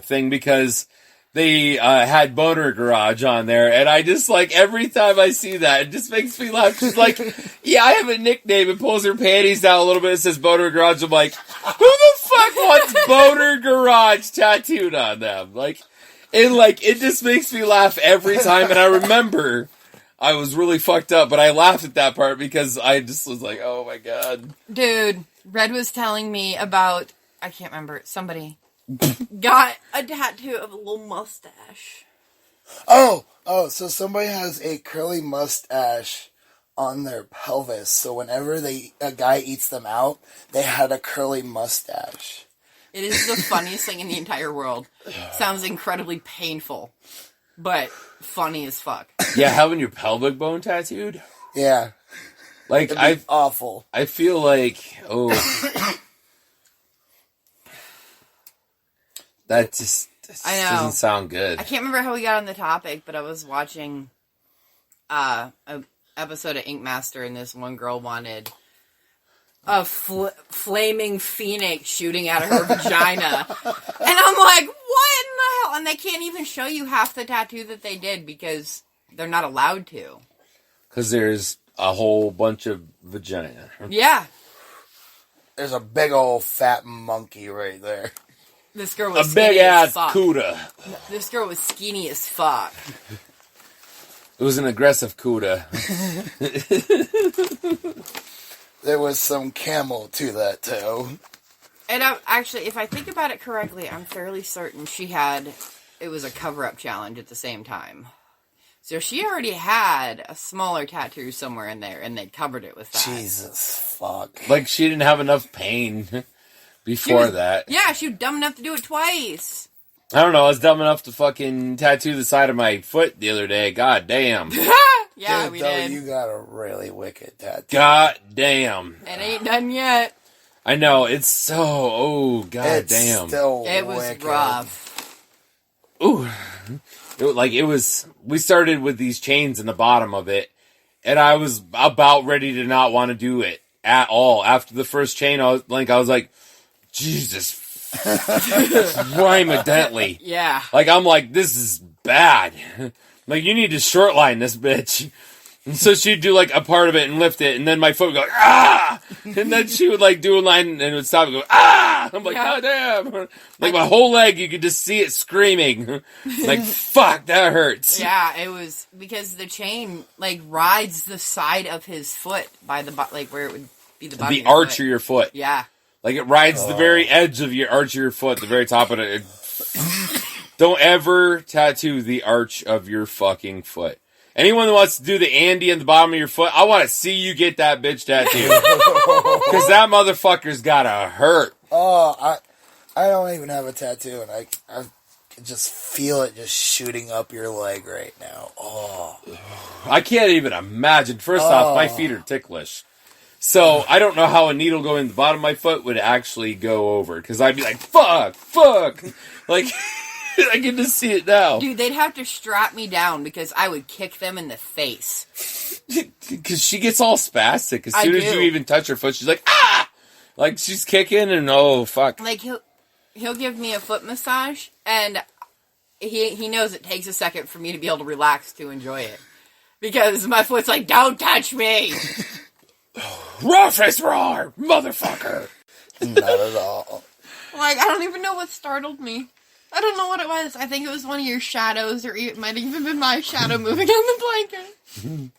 thing, because they had Boner Garage on there, and I just, like, every time I see that, it just makes me laugh. She's like, yeah, I have a nickname, and pulls her panties down a little bit and says Boner Garage. I'm like, who the fuck wants Boner Garage tattooed on them? Like, and, like, it just makes me laugh every time, and I remember I was really fucked up, but I laughed at that part because I just was like, oh my god. Dude, Red was telling me about, I can't remember, somebody got a tattoo of a little mustache. Oh, so somebody has a curly mustache on their pelvis, so whenever a guy eats them out, they had a curly mustache. It is the funniest thing in the entire world. Sounds incredibly painful, but funny as fuck. Yeah, having your pelvic bone tattooed? Yeah. Like, awful. I feel like, that just I know. doesn't sound good. I can't remember how we got on the topic, but I was watching an episode of Ink Master, and this one girl wanted a flaming phoenix shooting out of her vagina. And I'm like, what in the hell? And they can't even show you half the tattoo that they did because they're not allowed to. Because there's a whole bunch of vagina. Yeah. There's a big old fat monkey right there. This girl was a big skinny as ass fuck. cuda. This girl was skinny as fuck. It was an aggressive cuda. There was some camel to that too. And actually, if I think about it correctly, I'm fairly certain it was a cover-up challenge at the same time. So she already had a smaller tattoo somewhere in there, and they covered it with that. Jesus fuck. Like, she didn't have enough pain before that. Yeah, she was dumb enough to do it twice. I don't know, I was dumb enough to fucking tattoo the side of my foot the other day. God damn. Yeah, Dude, we though, did. You got a really wicked tattoo. God damn. It ain't done yet. I know, it's so, god damn. It was wicked. rough. Ooh. We started with these chains in the bottom of it, and I was about ready to not want to do it at all. After the first chain, I was like, Jesus. Evidently. Yeah. Like, I'm like, this is bad. Like, you need to short line this bitch. And so she'd do, like, a part of it and lift it, and then my foot would go, ah! And then she would, like, do a line and it would stop and go, ah! I'm like, God damn. Like, my whole leg, you could just see it screaming. Like, fuck, that hurts. Yeah, it was because the chain, like, rides the side of his foot by the, like, where it would be the bottom The arch of your foot. Yeah. Like, it rides the very edge of your arch of your foot, the very top of it. Don't ever tattoo the arch of your fucking foot. Anyone that wants to do the Andy in the bottom of your foot, I want to see you get that bitch tattooed. Because that motherfucker's gotta hurt. Oh, I don't even have a tattoo, and I can just feel it just shooting up your leg right now. Oh. I can't even imagine. First off, my feet are ticklish. So, I don't know how a needle going in the bottom of my foot would actually go over. Because I'd be like, fuck. Like, I can just see it now. Dude, they'd have to strap me down because I would kick them in the face. Because she gets all spastic. As soon as you even touch her foot, she's like, ah! Like, she's kicking and oh, fuck. Like, he'll give me a foot massage, and he knows it takes a second for me to be able to relax to enjoy it. Because my foot's like, don't touch me! Rough roar, motherfucker! Not at all. Like, I don't even know what startled me. I don't know what it was. I think it was one of your shadows, or it might have even been my shadow moving on the blanket.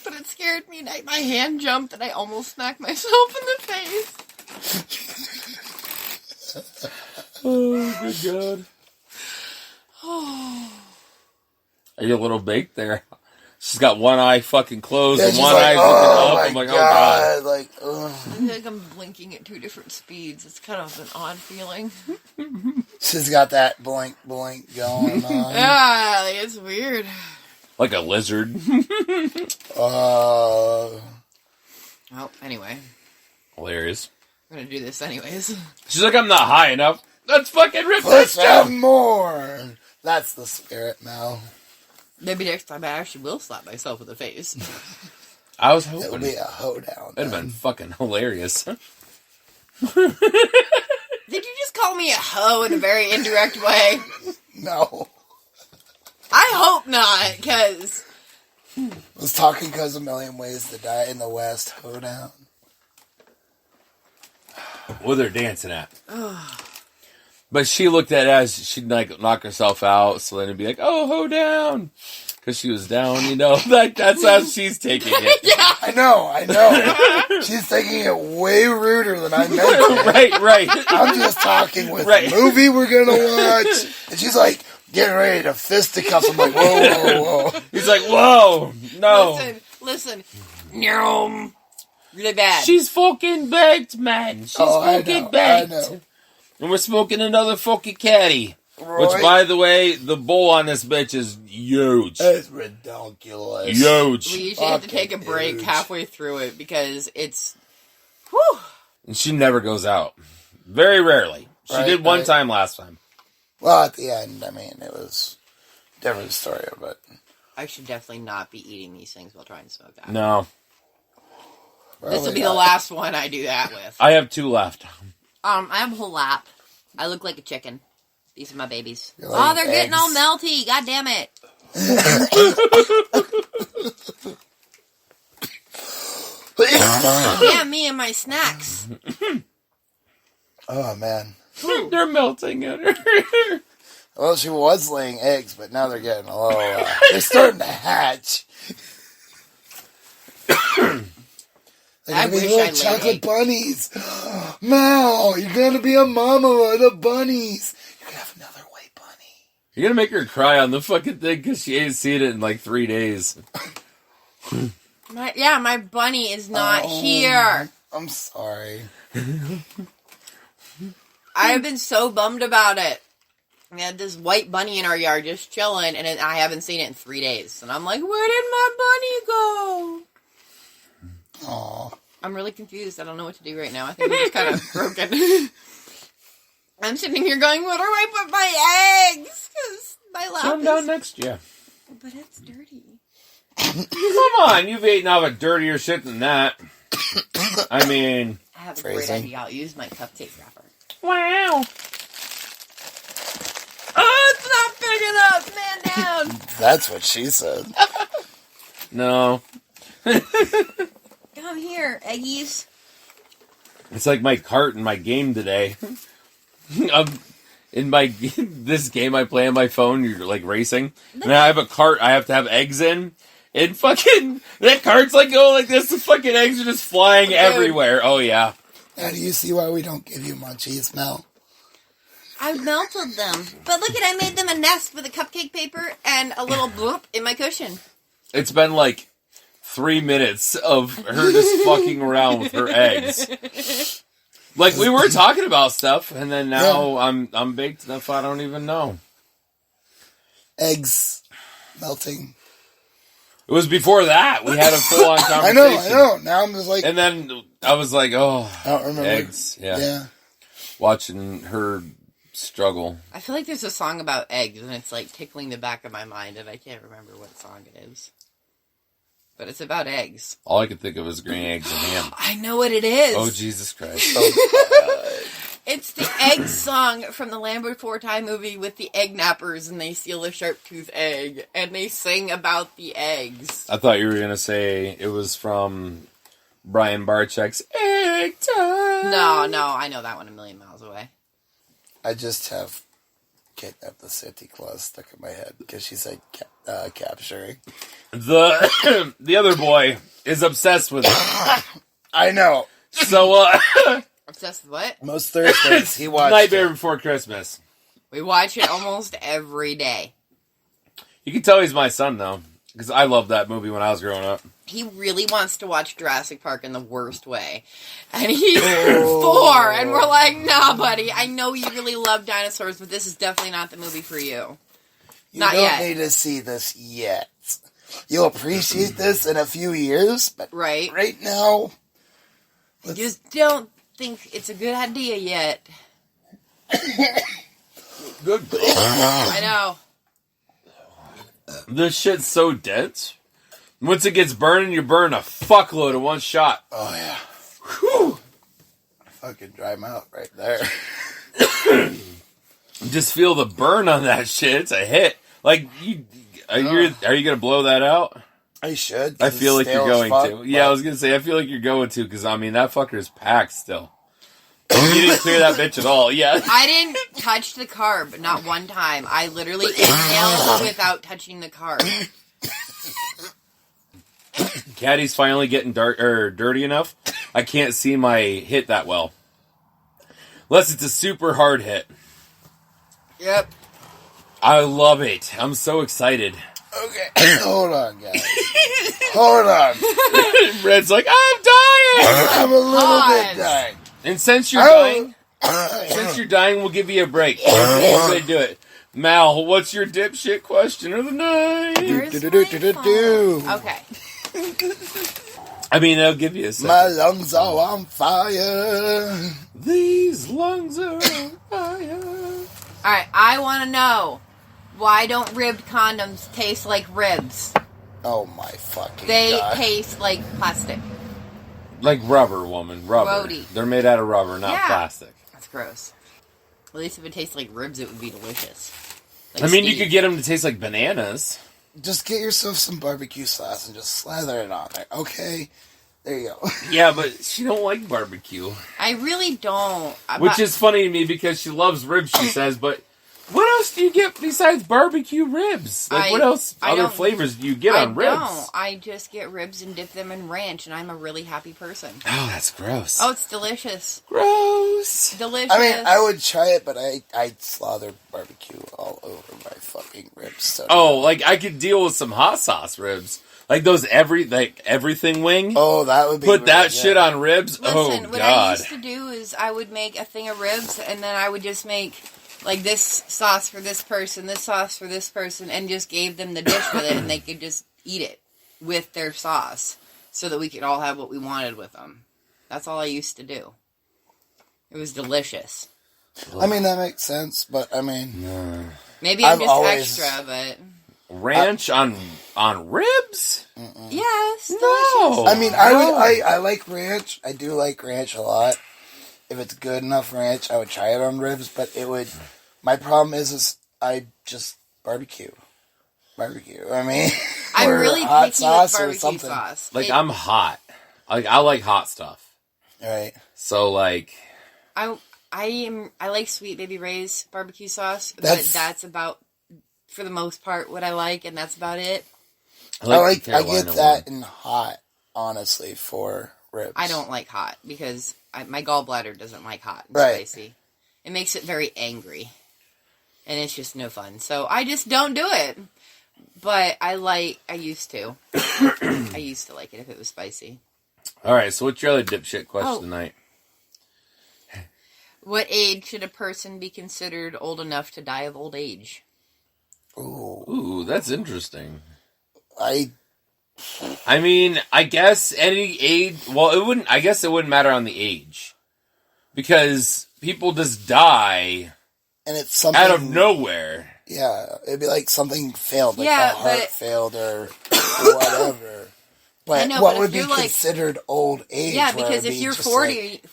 But it scared me, and my hand jumped, and I almost smacked myself in the face. Oh, good God. Are you a little baked there? She's got one eye fucking closed and one eye looking up. I'm like, oh God. Like, I feel like I'm blinking at two different speeds. It's kind of an odd feeling. She's got that blink going on. Yeah, like, it's weird. Like a lizard. Well, anyway. Hilarious. We're gonna do this anyways. She's like, I'm not high enough. Let's fucking rip Let's this have down. more. That's the spirit, Mel. Maybe next time I actually will slap myself in the face. I was It'll hoping. be a hoedown. That'd have been fucking hilarious. Did you just call me a hoe in a very indirect way? No. I hope not, because... I was talking because A Million Ways to Die in the West, hoedown. What they're dancing at. But she looked at it as she'd like knock herself out, so then it'd be like, oh, ho down. Because she was down, you know. Like, that's how she's taking it. Yeah. I know. She's taking it way ruder than I meant it. Right. I'm just talking with Right. the movie we're going to watch. And she's like, getting ready to fisticuffs. I'm like, whoa. He's like, whoa, no. Listen. Nyom. Really bad. She's fucking baked, man. She's fucking baked. I know. And we're smoking another fucking caddy. Roy, Which, by the way, the bowl on this bitch is huge. it's ridiculous. Huge. We usually have to take a Fucking break huge. halfway through it because it's... Whew. And she never goes out. Very rarely. She Right, did one right. time last time. Well, at the end, I mean, it was a different story, but... I should definitely not be eating these things while trying to smoke that. No. This will be the last one I do that with. I have 2 left. I have a whole lap. I look like a chicken. These are my babies. You're like Oh, they're getting all eggs. melty. God damn it. Damn me and my snacks. Oh, man. They're melting in her. Well, she was laying eggs, but now they're getting a little... they're starting to hatch. They're I gonna be wish I little laid chocolate eggs. bunnies. Mal, you're gonna be a mama of the bunnies. You're gonna have another white bunny. You're gonna make her cry on the fucking thing because she ain't seen it in like 3 days. My bunny is not here. I'm sorry. I've been so bummed about it. We had this white bunny in our yard just chilling, and I haven't seen it in 3 days. And I'm like, where did my bunny go? Aw. I'm really confused. I don't know what to do right now. I think I'm just kind of broken. I'm sitting here going, where do I put my eggs? Because my lap Come is... down next year. But it's dirty. Come on, you've eaten out of dirtier shit than that. I mean, I have a Phrasing. great idea. I'll use my cupcake wrapper. wow. Oh, it's not big enough! Man down! That's what she said. No. Come here, eggies. It's like my cart in my game today. In my this game I play on my phone, you're like racing. And I have a cart I have to have eggs in. And fucking, that cart's like going like this. The fucking eggs are just flying everywhere. Oh, yeah. Now, do you see why we don't give you munchies, Mel? I melted them. But look at, I made them a nest with a cupcake paper and a little bloop in my cushion. It's been like 3 minutes of her just fucking around with her eggs. Like, we were talking about stuff, and then now I'm baked enough I don't even know. Eggs melting. It was before that. We had a full-on I conversation. know. Now I'm just like, And then I was like, oh, I don't remember. eggs. Yeah. Yeah. Watching her struggle. I feel like there's a song about eggs, and it's like tickling the back of my mind, and I can't remember what song it is. But it's about eggs. All I could think of was green eggs and ham. I know what it is. Oh, Jesus Christ. It's the egg song from the Lambert Before Time movie with the egg nappers, and they steal a sharp-toothed egg, and they sing about the eggs. I thought you were going to say it was from Brian Barczyk's Egg Time. No, I know that one a million miles away. I just have Kidnap the City Claus stuck in my head because she said capturing. The other boy is obsessed with it. I know. So, Obsessed with what? Most Thursdays he watched Nightmare it. Before Christmas. We watch it almost every day. You can tell he's my son, though, because I loved that movie when I was growing up. He really wants to watch Jurassic Park in the worst way. And he's 4, and we're like, nah, buddy, I know you really love dinosaurs, but this is definitely not the movie for you. You Not don't yet. need to see this yet. You'll appreciate this in a few years, but Right. right now... Just don't think it's a good idea yet. Good. I know. This shit's so dense. Once it gets burning, you burn a fuckload in one shot. Oh, yeah. Whew. Fucking dry mouth right there. Just feel the burn on that shit. It's a hit. Like, are you going to blow that out? I should. I feel like you're going fuck, to. Yeah, I was going to say, I feel like you're going to, because, I mean, that fucker is packed still. You didn't clear that bitch at all, yeah. I didn't touch the carb, not one time. I literally inhaled without touching the carb. Caddy's finally getting dirty enough. I can't see my hit that well. Unless it's a super hard hit. Yep. I love it. I'm so excited. Okay, hold on, guys. Hold on. Red's like, I'm dying! I'm a little Pause. bit dying. And since you're dying, we'll give you a break. Everybody do it. Mal, what's your dipshit question of the night? Where's my phone? Okay. I mean, they'll give you a second. My lungs are on fire. These lungs are on fire. Alright, I want to know, why don't ribbed condoms taste like ribs? Oh my fucking They god. taste like plastic. Like rubber, woman. Rubber. Roadie. They're made out of rubber, not Yeah. plastic. That's gross. At least if it tastes like ribs, it would be delicious. Like I mean, you Steve. could get them to taste like bananas. Just get yourself some barbecue sauce and just slather it on there. Okay? There you go. Yeah, but she don't like barbecue. I really don't. Which is funny to me because she loves ribs, she says, but what else do you get besides barbecue ribs? Like, what else, other flavors do you get on ribs? No, I just get ribs and dip them in ranch, and I'm a really happy person. Oh, that's gross. Oh, it's delicious. Gross. Delicious. I mean, I would try it, but I'd slather barbecue all over my fucking ribs. So Oh, like, I could deal with some hot sauce ribs. Like those everything wing. Oh, that would be Put that really shit good. on ribs. Listen, Oh, what I God. used to do is I would make a thing of ribs, and then I would just make, like, this sauce for this person, this sauce for this person, and just gave them the dish with it, and they could just eat it with their sauce, so that we could all have what we wanted with them. That's all I used to do. It was delicious. I mean, that makes sense, but I mean... Maybe I'm I've just always- extra, but... Ranch on ribs? Yes. No. I mean, I like ranch. I do like ranch a lot. If it's good enough ranch, I would try it on ribs, but it would... My problem is I just barbecue. Barbecue. I mean... I'm or really hot picky with sauce or barbecue something. sauce. Like, I'm hot. Like, I like hot stuff. Right. So, like... I like Sweet Baby Ray's barbecue sauce, but that's about, for the most part, what I like, and that's about it. I the get Carolina that one. in hot, honestly, for ribs. I don't like hot, because my gallbladder doesn't like hot and Right. spicy. It makes it very angry, and it's just no fun. So I just don't do it. But I used to. I used to like it if it was spicy. Alright, so what's your other dipshit question tonight? What age should a person be considered old enough to die of old age? Ooh, that's interesting. I mean, I guess any age... Well, I guess it wouldn't matter on the age. Because people just die and it's something out of nowhere. Yeah, it'd be like something failed, like Yeah, a heart but- failed or whatever. But I know, what but would if be you're, like- considered old age? Yeah, where because it'd if be you're just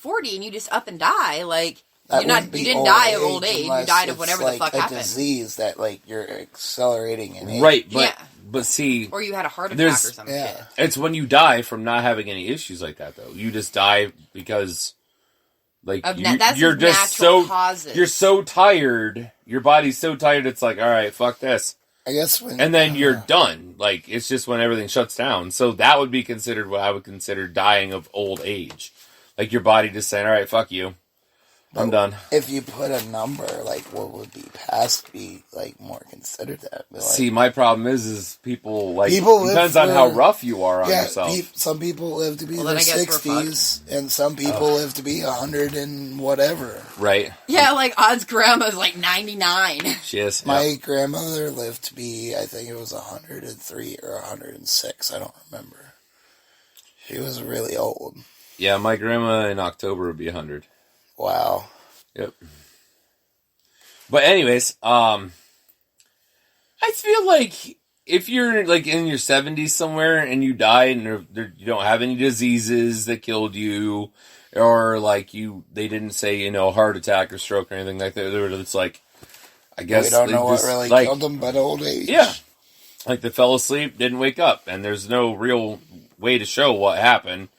40 and you just up and die, like, that you wouldn't be didn't old die of old age, you unless died of it's whatever like the fuck a happened. disease that like you're accelerating in age. Right, Yeah. but see... Or you had a heart attack There's- or some Yeah. shit. It's when you die from not having any issues like that, though. You just die because, like, That's you're of just natural so causes. you're so tired. Your body's so tired. It's like, all right, fuck this, I guess when and then you're done. Like, it's just when everything shuts down. So that would be considered what I would consider dying of old age. Like your body just saying, all right, fuck you. I'm done. If you put a number, like, what would be past be, like, more considered that? Like, See, my problem is people, like, People depends live on how for- rough you are on yeah, yourself. some people live to be Well, their then I guess we're 60s, and some people live to be 100 and whatever. Right? Yeah, like Odd's grandma's like 99. She is. My grandmother lived to be, I think it was 103 or 106. I don't remember. She was really old. Yeah, my grandma in October would be 100. Wow. Yep. But anyways, I feel like if you're like in your 70s somewhere and you die and you don't have any diseases that killed you, or like they didn't say, heart attack or stroke or anything like that. It's like, I guess We don't they know what just, really like, killed them but old age. Yeah. Like they fell asleep, didn't wake up, and there's no real way to show what happened.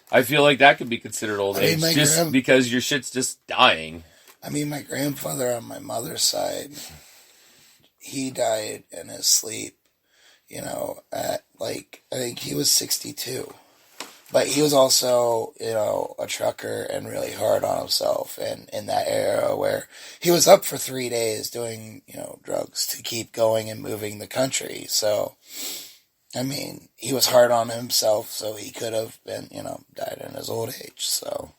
I feel like that could be considered old age, just because your shit's just dying. I mean, my grandfather on my mother's side, he died in his sleep, at like, I think he was 62. But he was also, a trucker and really hard on himself. And in that era where he was up for 3 days doing, drugs to keep going and moving the country. So, I mean, he was hard on himself, so he could have been, died in his old age. So,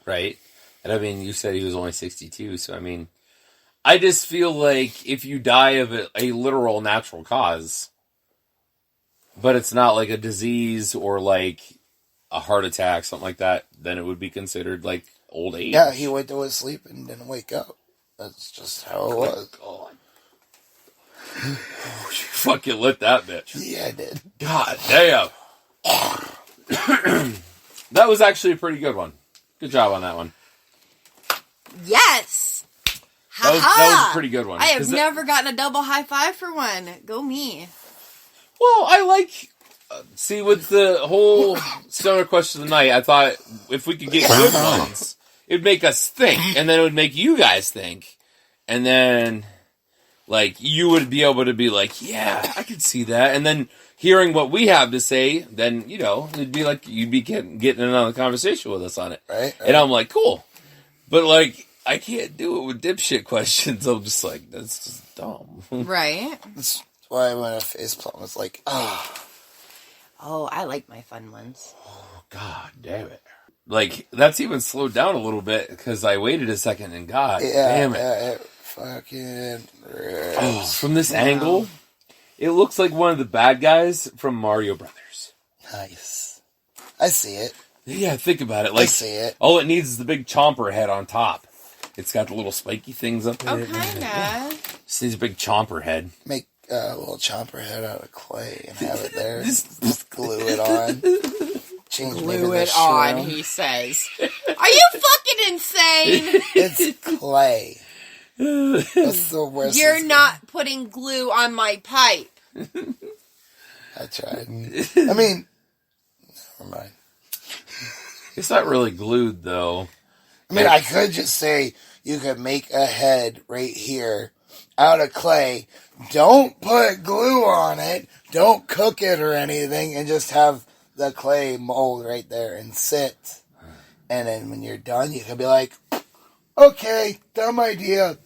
right. And I mean, you said he was only 62, so I mean, I just feel like if you die of a literal natural cause, but it's not like a disease or like a heart attack, something like that, then it would be considered like old age. yeah, he went to his sleep and didn't wake up. That's just how it was. God. You fucking lit that bitch. Yeah, I did. God damn. That was actually a pretty good one. Good job on that one. Yes! That was a pretty good one. I have never gotten a double high five for one. Go me. Well, I like... see, with the whole stoner question of the night, I thought if we could get good ones, it'd make us think, and then it would make you guys think. And then, like, you would be able to be like, yeah, I could see that. And then hearing what we have to say, then, it'd be like you'd be getting in on a conversation with us on it. Right. And I'm like, cool. But, like, I can't do it with dipshit questions. I'm just like, that's just dumb. Right. That's why when a facepalm was like, Oh, I like my fun ones. Oh, God damn it. Like, that's even slowed down a little bit because I waited a second and God damn it. Yeah, it fucking rips. Oh, from this angle, it looks like one of the bad guys from Mario Brothers. Nice. I see it. Yeah, think about it. Like, I see it. All it needs is the big chomper head on top. It's got the little spiky things up there. Oh, kinda. Just needs a big chomper head. Make a little chomper head out of clay and have it there. Just glue it on. Change Glue it on, he says. Are you fucking insane? It's clay. That's the worst. You're not putting glue on my pipe. I tried. I mean, never mind. It's not really glued, though. I mean, I could just say you could make a head right here out of clay. Don't put glue on it. Don't cook it or anything, and just have the clay mold right there and sit. And then when you're done, you can be like, okay, dumb idea.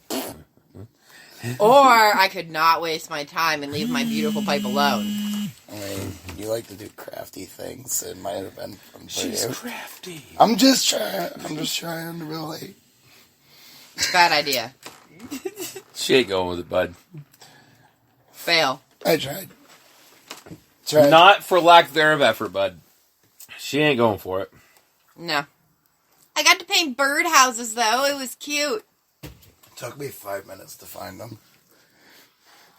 Or I could not waste my time and leave my beautiful pipe alone. I mean, you like to do crafty things. It might have been fun for She's you. crafty. I'm just trying to relate. Bad idea. She ain't going with it, bud. Fail. I tried. Not for lack thereof effort, bud. She ain't going for it. No. I got to paint birdhouses, though. It was cute. Took me 5 minutes to find them.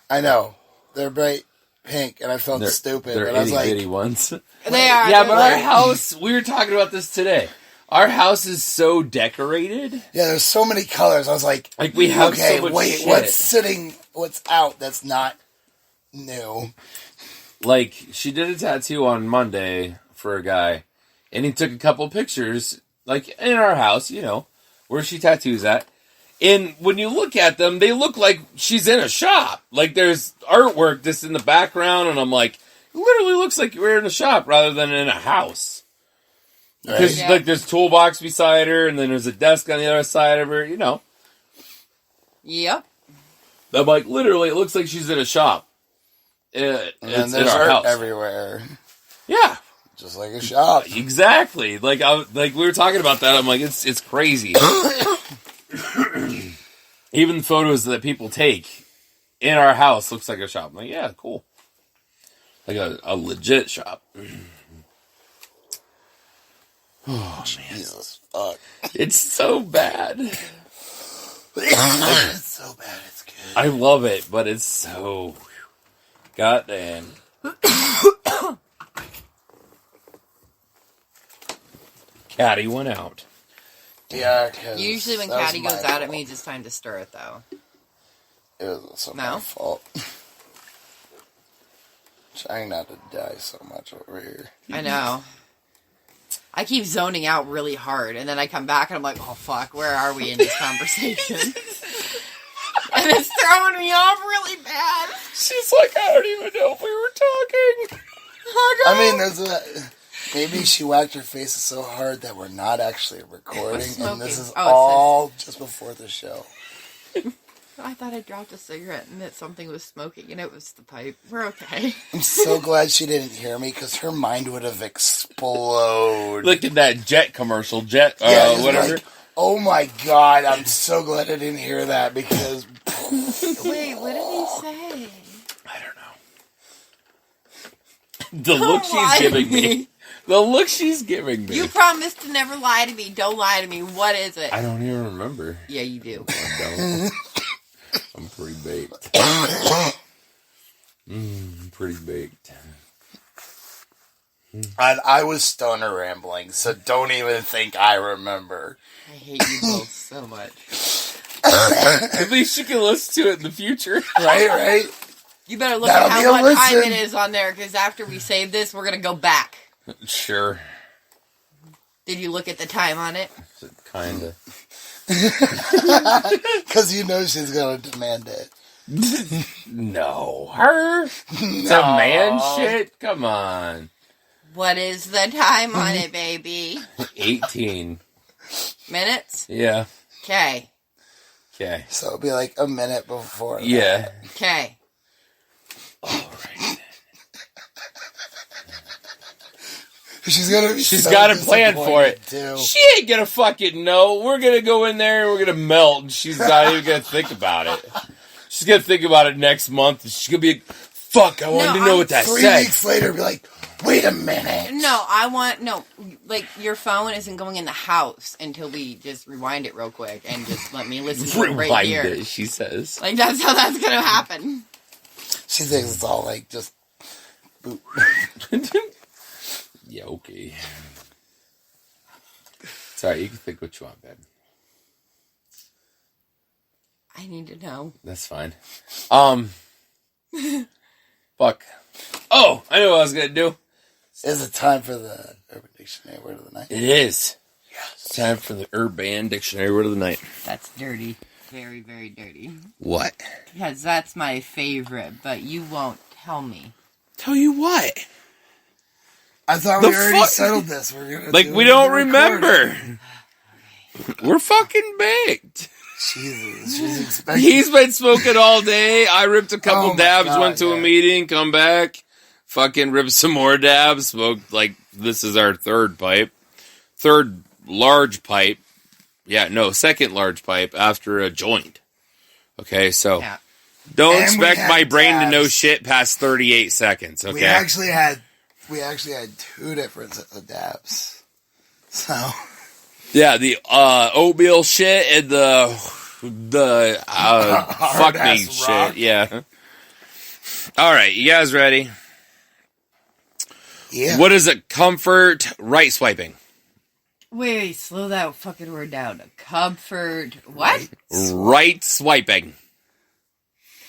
I know. They're bright pink, and I felt stupid. They're But I was like, itty-bitty ones. They are. Yeah, but our house, we were talking about this today. Our house is so decorated. yeah, there's so many colors. I was like, we have okay, so much wait, shit. what's out that's not new? Like, she did a tattoo on Monday for a guy, and he took a couple pictures, like, in our house, where she tattoos at. And when you look at them, they look like she's in a shop. Like, there's artwork just in the background, and I'm like, it literally looks like you're in a shop rather than in a house. Because Yeah. like there's a toolbox beside her, and then there's a desk on the other side of her. Yep. I'm like, literally, it looks like she's in a shop. And It's there's in our art house. everywhere. Yeah, Just like a shop. exactly. Like we were talking about that. I'm like, it's crazy. Even photos that people take in our house looks like a shop. I'm like, yeah, cool. Like a legit shop. Oh, man. Jesus fuck. It's so bad. It's so bad, it's good. I love it, but it's so goddamn. Caddy went out. Yeah, 'cause Usually when that was Caddy my goes out, it fault. means it's time to stir it, though. It was also No? my fault. Trying not to die so much over here. I know. I keep zoning out really hard, and then I come back and I'm like, oh fuck, where are we in this conversation? And it's throwing me off really bad. She's like, I don't even know if we were talking. I mean, there's a... Maybe she whacked her face so hard that we're not actually recording, and this is all just before the show. I thought I dropped a cigarette and that something was smoking, and it was the pipe. We're okay. I'm so glad she didn't hear me, because her mind would have exploded. Look at that Jet commercial. Jet, Yeah, whatever. like, oh my god, I'm so glad I didn't hear that, because... Wait, what did he say? I don't know. The look she's giving me. The look she's giving me. You promised to never lie to me. Don't lie to me. What is it? I don't even remember. Yeah, you do. I don't. I'm pretty baked. Pretty baked. I was stoner rambling, so don't even think I remember. I hate you both so much. At least you can listen to it in the future. Right? You better look That'll at be how a much time listen. it is on there, because after we save this, we're going to go back. Sure. Did you look at the time on it? Kinda. Because you know she's going to demand it. No. Her? It's a man shit? Come on. What is the time on it, baby? 18. Minutes? Yeah. Okay. Okay. So it'll be like a minute before that. Yeah. Okay. Alright. She's gonna be She's so got a plan for it. disappointed, too. She ain't gonna fucking know. We're gonna go in there and we're gonna melt, and she's not even gonna think about it. She's gonna think about it next month, and she's gonna be like, fuck, I wanted to know what that 3 said. weeks later, be like, wait a minute. Like, your phone isn't going in the house until we just rewind it real quick and just let me listen to it right Rewind here. it, she says. Like, that's how that's gonna happen. She thinks it's all like just... boop. Yeah, okay. Sorry, you can think what you want, babe. I need to know. That's fine. Fuck. Oh, I know what I was gonna do. Is it time for the Urban Dictionary Word of the Night? It is. Yes. It's time for the Urban Dictionary Word of the Night. That's dirty. Very, very dirty. What? Because that's my favorite, but you won't tell me. Tell you what? I thought The we already fuck? settled this. We're gonna Like, do we it don't in the recording. remember. We're fucking baked. Jesus, she's expecting... He's been smoking all day. I ripped a couple Oh my dabs, God, went to a yeah. meeting, come back, fucking ripped some more dabs, smoked, like, this is our third large pipe. Yeah, no, second large pipe after a joint. Okay, so Yeah. don't And we expect had my brain to know dabs. shit past 38 seconds, okay? We actually had 2 different sets of dabs. So... Yeah, the oatmeal shit and the fuck me Hard-ass rock. shit. Yeah. All right, you guys ready? Yeah. What is a comfort right swiping? Wait, slow that fucking word down. Comfort. What? Right swiping.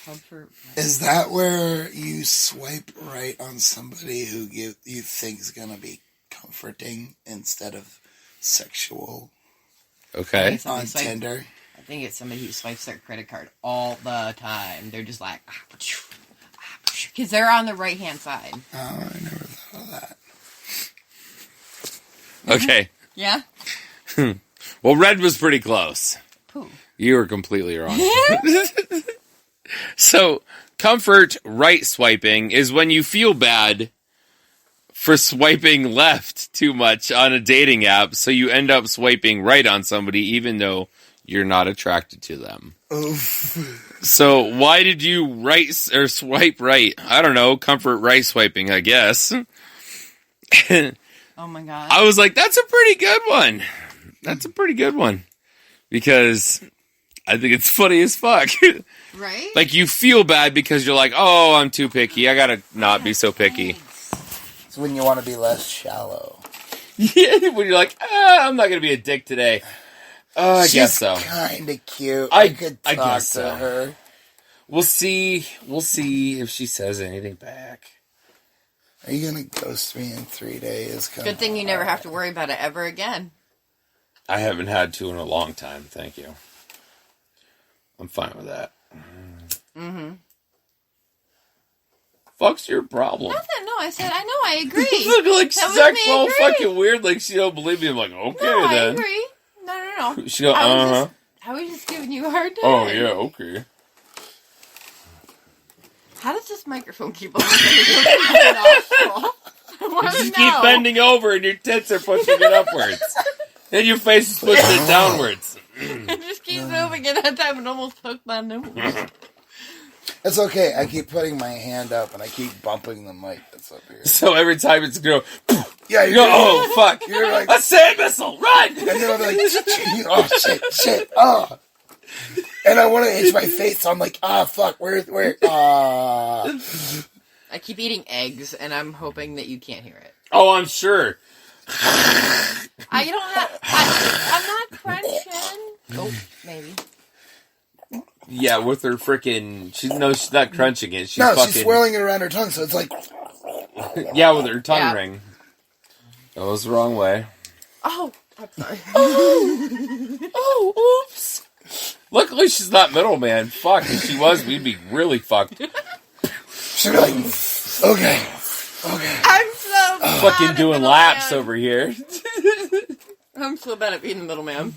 Comfort. Is that where you swipe right on somebody who you think is going to be comforting instead of sexual Okay. on Tinder? I think it's somebody who swipes their credit card all the time. They're just like, because they're on the right hand side. Oh, I never thought of that. Okay. Yeah? Well, red was pretty close. Pooh. You were completely wrong. So, comfort right swiping is when you feel bad for swiping left too much on a dating app, so you end up swiping right on somebody even though you're not attracted to them. Oof. So, why did you right or swipe right? I don't know, comfort right swiping, I guess. Oh my god. I was like, that's a pretty good one. That's a pretty good one. Because I think it's funny as fuck. Right? Like, you feel bad because you're like, oh, I'm too picky. I gotta not be so picky. It's when you want to be less shallow. Yeah, when you're like, I'm not gonna be a dick today. Oh, I guess so. She's kind of cute. I could I talk guess to so. her. We'll see. We'll see if she says anything back. Are you going to ghost me in 3 days? Good thing you never have to worry about it ever again. I haven't had to in a long time, thank you. I'm fine with that. Mm-hmm. Fuck's your problem? Nothing. No, I said, I know, I agree. Look, like, she's That was acting me all agree. fucking weird, like she don't believe me. I'm like, okay, No, I then. agree. No. She go, I was just giving you a hard time. Oh, yeah, okay. How does this microphone keep on looking You just keep bending over and your tits are pushing it upwards. And your face is pushing it downwards. It just keeps moving, and that time it almost hooked my nose. It's okay. I keep putting my hand up and I keep bumping the mic that's up here. So every time it's going to go, Yeah, you go, oh, fuck. You're like, a sand missile, run! and then I'll be like, oh, shit, oh. And I want to itch my face, so I'm like, fuck, where, I keep eating eggs, and I'm hoping that you can't hear it. Oh, I'm sure. I'm not crunching. Oh, maybe. Yeah, with her freaking... she's not crunching it. She's no, fucking... she's swirling it around her tongue, so it's like... Yeah, with her tongue Yeah. ring. That was the wrong way. Oh, I'm sorry. Oh, oops. Luckily, she's not middleman. Fuck, if she was, we'd be really fucked. She'd be like, okay. I'm so bad Fucking at doing middleman. laps over here. I'm so bad at being the middleman.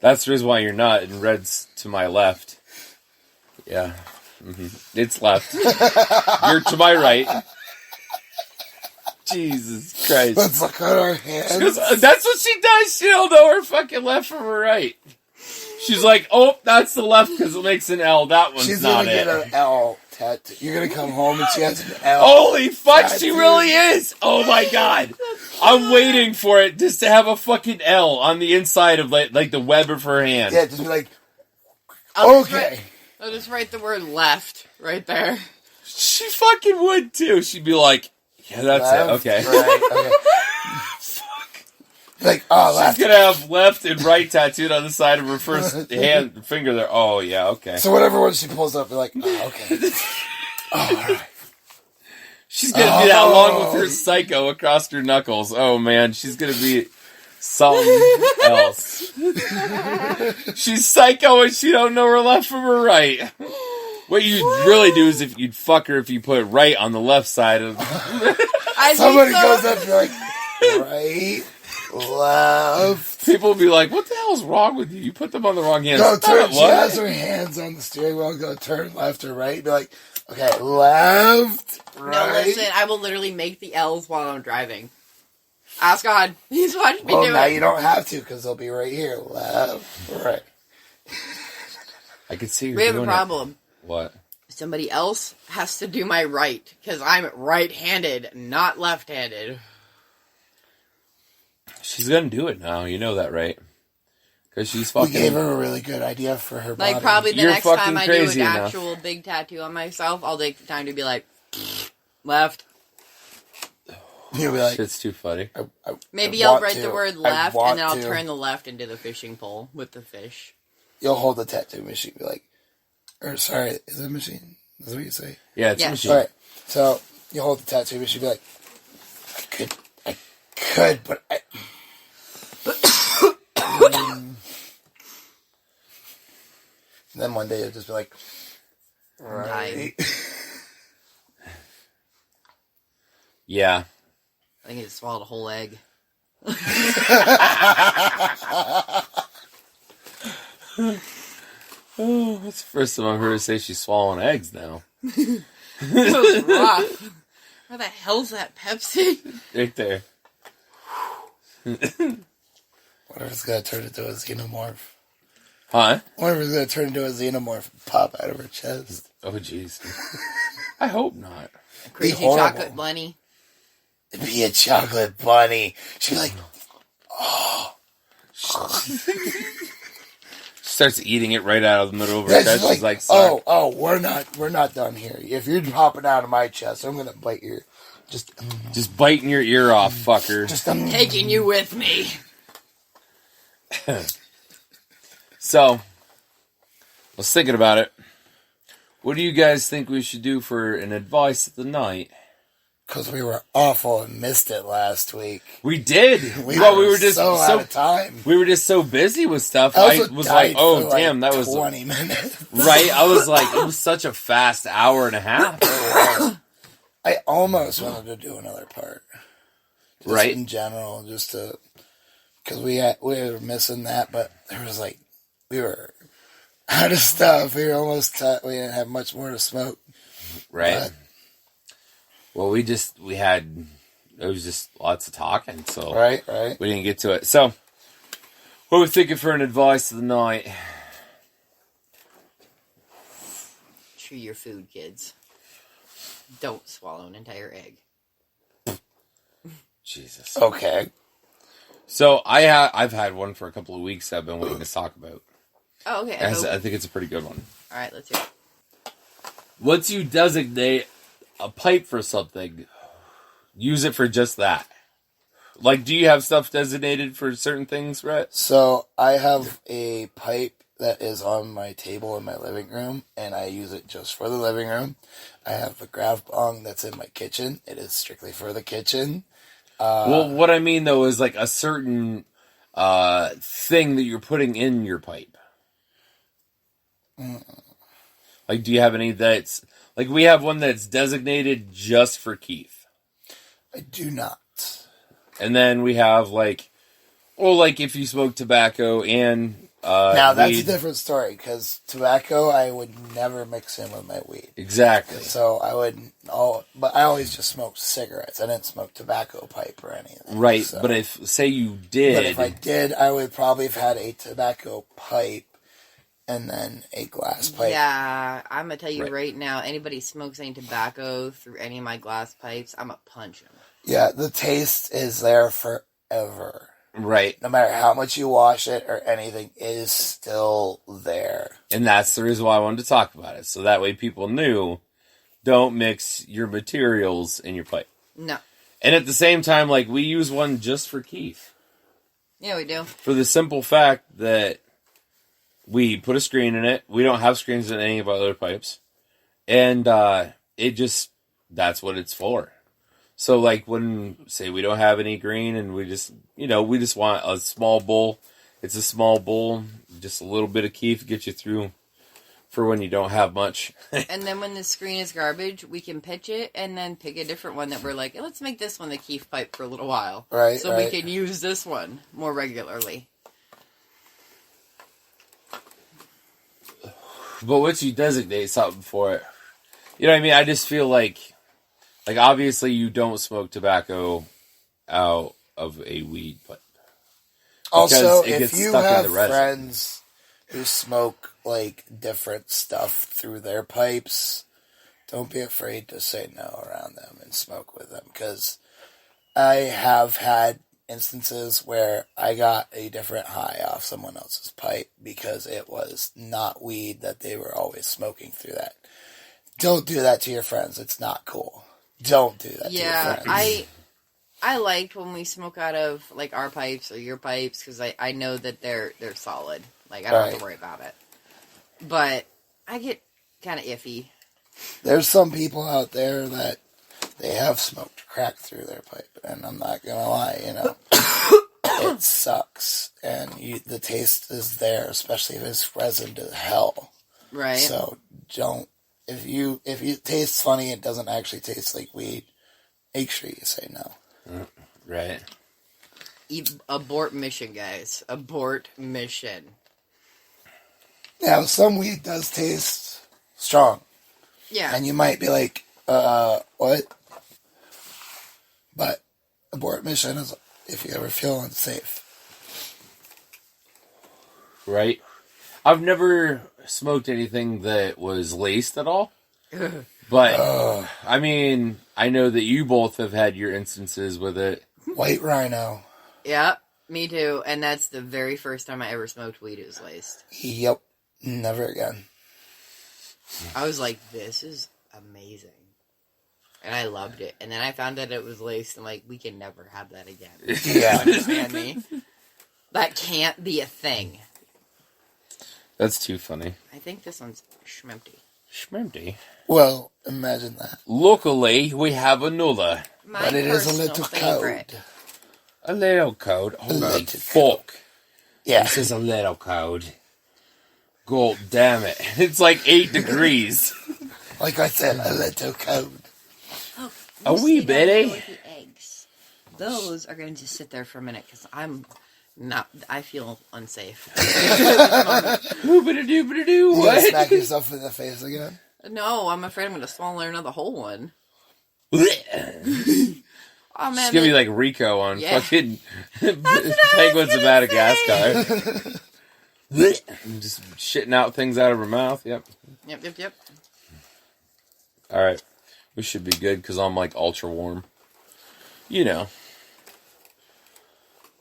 That's the reason why you're not, and red's to my left. Yeah. It's left. You're to my right. Jesus Christ. Let's look at our hands. That's what she does. She don't know her fucking left from her right. She's like, oh, that's the left because it makes an L. That one's She's not gonna it. get an L tattoo. You're gonna come home and she has an L. Holy fuck, she tattoo. really is! Oh my god. I'm waiting for it just to have a fucking L on the inside of like the web of her hand. Yeah, just be like, I'll okay. just write the word left right there. She fucking would too. She'd be like, yeah, that's Left, it. Okay. Right, okay. Like, oh, left. She's gonna have left and right tattooed on the side of her first hand finger there. Oh yeah, okay. So whatever one she pulls up, you're like, oh, okay. Oh, all right. She's gonna do that along with her psycho across her knuckles. Oh man, she's gonna be something else. She's psycho and she don't know her left from her right. What you'd really do is if you'd fuck her if you put right on the left side of. Somebody goes up, you're like, right, left. People will be like, "What the hell is wrong with you? You put them on the wrong hand." Go turn. She What? has her hands on the steering wheel. Go turn left or right. Be like, okay, left, right. No, listen, I will literally make the L's while I'm driving. Ask God. He's watching me Well, do now it. you don't have to because they'll be right here. Left, right. I could see. We have a problem. What? Somebody else has to do my right, because I'm right-handed, not left-handed. She's gonna do it now. You know that, right? Because she's We fucking. gave her a really good idea for her body. Like, probably the You're next time fucking I do crazy an enough. actual big tattoo on myself, I'll take the time to be like, left. You'll be like, Shit's too funny. Maybe I I'll want write to. the word I left, want and then I'll to. turn the left into the fishing pole with the fish. You'll hold the tattoo machine. Be like, or sorry, is it a machine? That's what you say. Yeah, it's a Yeah. machine. All right. So you hold the tattoo machine. Be like, I could, but I. And then one day you'll just be like, right. Yeah. I think I just swallowed a whole egg. Oh, that's the first time I've heard her say she's swallowing eggs now. That was rough. Where the hell's that Pepsi? Right there. What if it's gonna turn into a xenomorph? Huh? What if it's gonna turn into a xenomorph and pop out of her chest? Oh, jeez. I hope not. Crazy horrible. chocolate bunny. It'd be a chocolate bunny. She'd be like, oh. Starts eating it right out of the middle of her Yeah, chest. She's like, oh, sorry. we're not done here. If you're popping out of my chest, I'm gonna bite your, Just biting your ear off, fucker. Taking you with me. So, I was thinking about it. What do you guys think we should do for an advice of the night? Because we were awful and missed it last week. We did. We were just so out of time. We were just so busy with stuff. I was like, oh, damn, that was 20 minutes. right. I was like, it was such a fast hour and a half. I almost wanted to do another part. Just right. in general, just to, because we were missing that, but there was like, we were out of stuff. We were almost, we didn't have much more to smoke. Right. But, well, it was just lots of talking, so right. we didn't get to it. So, what are we thinking for an advice of the night? Chew your food, kids. Don't swallow an entire egg. Jesus. Okay. So, I've had one for a couple of weeks that I've been waiting to talk about. Oh, okay. I think it's a pretty good one. All right, let's hear it. Once you designate a pipe for something, use it for just that. Like, do you have stuff designated for certain things, Rhett? So, I have a pipe that is on my table in my living room, and I use it just for the living room. I have a grav bong that's in my kitchen. It is strictly for the kitchen. Well, what I mean, though, is like a certain thing that you're putting in your pipe. Like, do you have any that's... Like, we have one that's designated just for Keith. I do not. And then we have, like... Well, like, if you smoke tobacco and... now, that's weed. a different story, because tobacco I would never mix in with my weed. Exactly. So, I wouldn't... but I always just smoked cigarettes. I didn't smoke tobacco pipe or anything. Right, so. but if, say you did... But if I did, I would probably have had a tobacco pipe and then a glass pipe. Yeah, I'm going to tell you right now, anybody smokes any tobacco through any of my glass pipes, I'm going to punch them. Yeah, the taste is there forever. Right. No matter how much you wash it or anything, it is still there. And that's the reason why I wanted to talk about it. So that way people knew, don't mix your materials in your pipe. No. And at the same time, like, we use one just for Keith. Yeah, we do. For the simple fact that we put a screen in it. We don't have screens in any of our other pipes. And it just, that's what it's for. So, like, when, say, we don't have any green and we just, we just want a small bowl. It's a small bowl, just a little bit of Keith to get you through for when you don't have much. And then when the screen is garbage, we can pitch it and then pick a different one that we're like, hey, let's make this one the Keith pipe for a little while. Right, So we can use this one more regularly. But once you designate something for it, you know what I mean? I just feel like obviously you don't smoke tobacco out of a weed pipe. Also, if you have friends who smoke, like, different stuff through their pipes, don't be afraid to say no around them and smoke with them. Because I have had instances where I got a different high off someone else's pipe because it was not weed that they were always smoking through that. Don't do that to your friends. It's not cool. Don't do that to your friends. Yeah, I like when we smoke out of, like, our pipes or your pipes because I know that they're solid. Like, I don't have to worry about it. But I get kind of iffy. There's some people out there that they have smoked crack through their pipe, and I'm not gonna lie, it sucks, and the taste is there, especially if it's resin to hell. Right. So don't, if it tastes funny, it doesn't actually taste like weed, make sure you say no. Right. Abort mission, guys. Abort mission. Now, some weed does taste strong. Yeah. And you might be like, what? But abort mission is if you ever feel unsafe. Right? I've never smoked anything that was laced at all. But, I mean, I know that you both have had your instances with it. White Rhino. Yep, me too. And that's the very first time I ever smoked weed. It was laced. Yep. Never again. I was like, this is amazing. And I loved it. And then I found that it was laced, and like, we can never have that again. Yeah. You understand me? That can't be a thing. That's too funny. I think this one's schmempty. Schmempty. Well, imagine that. Locally, we have another. My But it is a personal little favorite. cold. A little cold. Holy little fuck. Yeah. This is a little cold. God damn it. It's like 8 degrees. Like I said, a little cold. Oh, A wee bitty. with the eggs. Those are going to just sit there for a minute, because I feel unsafe. Hoobity-doobity-doo. You gonna What? smack yourself in the face again? No, I'm afraid I'm going to swallow another whole one. It's Oh, man. gonna be like Rico on Yeah. fucking what I Penguins was of gonna Madagascar. Just shitting out things out of her mouth. Yep. Yep. All right. We should be good because I'm like ultra warm. You know.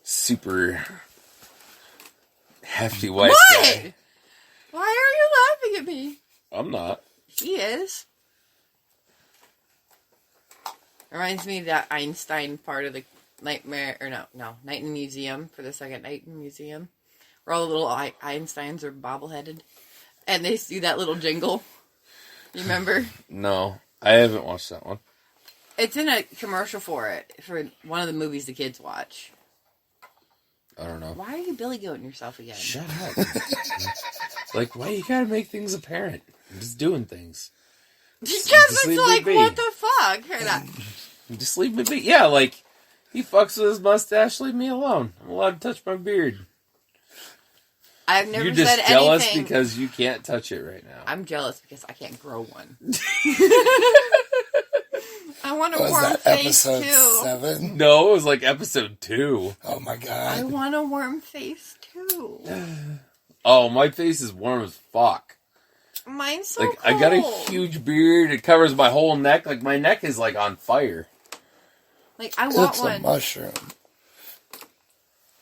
Super hefty white What? guy. Why are you laughing at me? I'm not. He is. Reminds me of that Einstein part of the Night in the Museum, for the second night in the museum, where all the little Einsteins are bobbleheaded, and they do that little jingle. You remember? No. I haven't watched that one. It's in a commercial for one of the movies the kids watch. I don't know. Why are you Billy Goating yourself again? Shut up. Like, why you gotta make things apparent? I'm just doing things. Because Just leave it's me like, be. what the fuck? Just leave me be. Yeah, like, he fucks with his mustache, leave me alone. I'm allowed to touch my beard. I've never You're said just jealous anything. because you can't touch it right now. I'm jealous because I can't grow one. I want a Was warm that face episode too. 7? No, it was like episode 2. Oh my I god. want a warm face too. Oh, my face is warm as fuck. Mine's so Like, cold. I got a huge beard. It covers my whole neck. Like, my neck is, like, on fire. Like, I want It's a one. mushroom.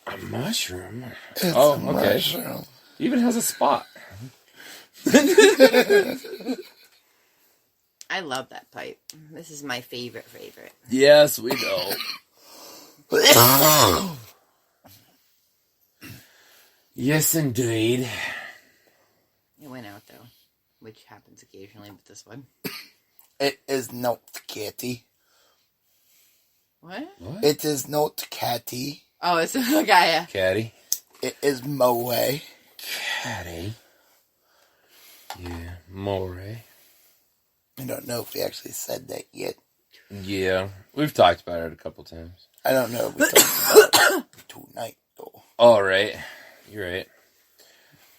A mushroom? It's Oh, a okay. mushroom. It even has a spot. I love that pipe. This is my favorite. Yes, we know. Yes, indeed. It went out though, which happens occasionally with this one. It is not catty. What? What? It is not catty. Oh, it's a guy. Caddy. It is moe. Caddy. Yeah, more. I don't know if we actually said that yet. Yeah, we've talked about it a couple times. I don't know if we talked about it tonight, though. All right, you're right.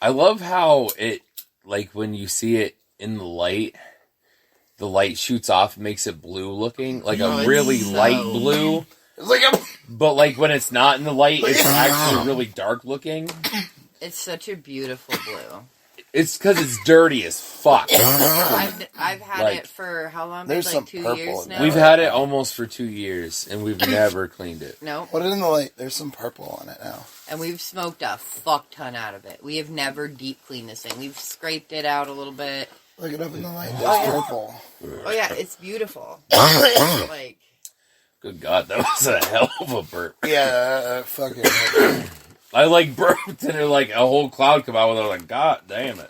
I love how it, like, when you see it in the light shoots off and makes it blue looking, like Oh, a it's really so- light blue. It's like a... But, like, when it's not in the light, it's actually really dark looking. It's such a beautiful blue. It's because it's dirty as fuck. I've had Like, it for how long? there's Like some 2 purple years in now. there. We've had it almost for 2 years, and we've never cleaned it. No, Put it in the light. There's some purple on it now. and we've smoked a fuck ton out of it. We have never deep cleaned this thing. We've scraped it out a little bit. Look it up in the light. There's yeah. purple. Oh yeah, it's beautiful. Like, Good God, that was a hell of a burp. Yeah, fucking... I, like, burped, and it, like, a whole cloud come out with it. I was like, God damn it.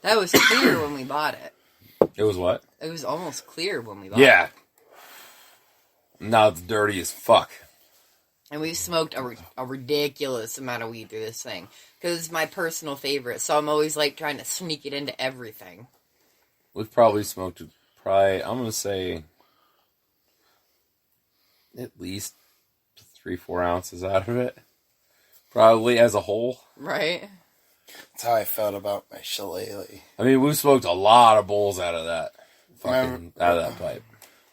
that was clear when we bought it. It was what? It was almost clear when we bought it. Yeah. Now it's dirty as fuck. And we've smoked a ridiculous amount of weed through this thing. Because it's my personal favorite. So I'm always, like, trying to sneak it into everything. We've probably smoked, I'm going to say, at least 3-4 ounces out of it. Probably as a whole. Right. That's how I felt about my shillelagh. I mean, we smoked a lot of bowls out of that. Out of that pipe.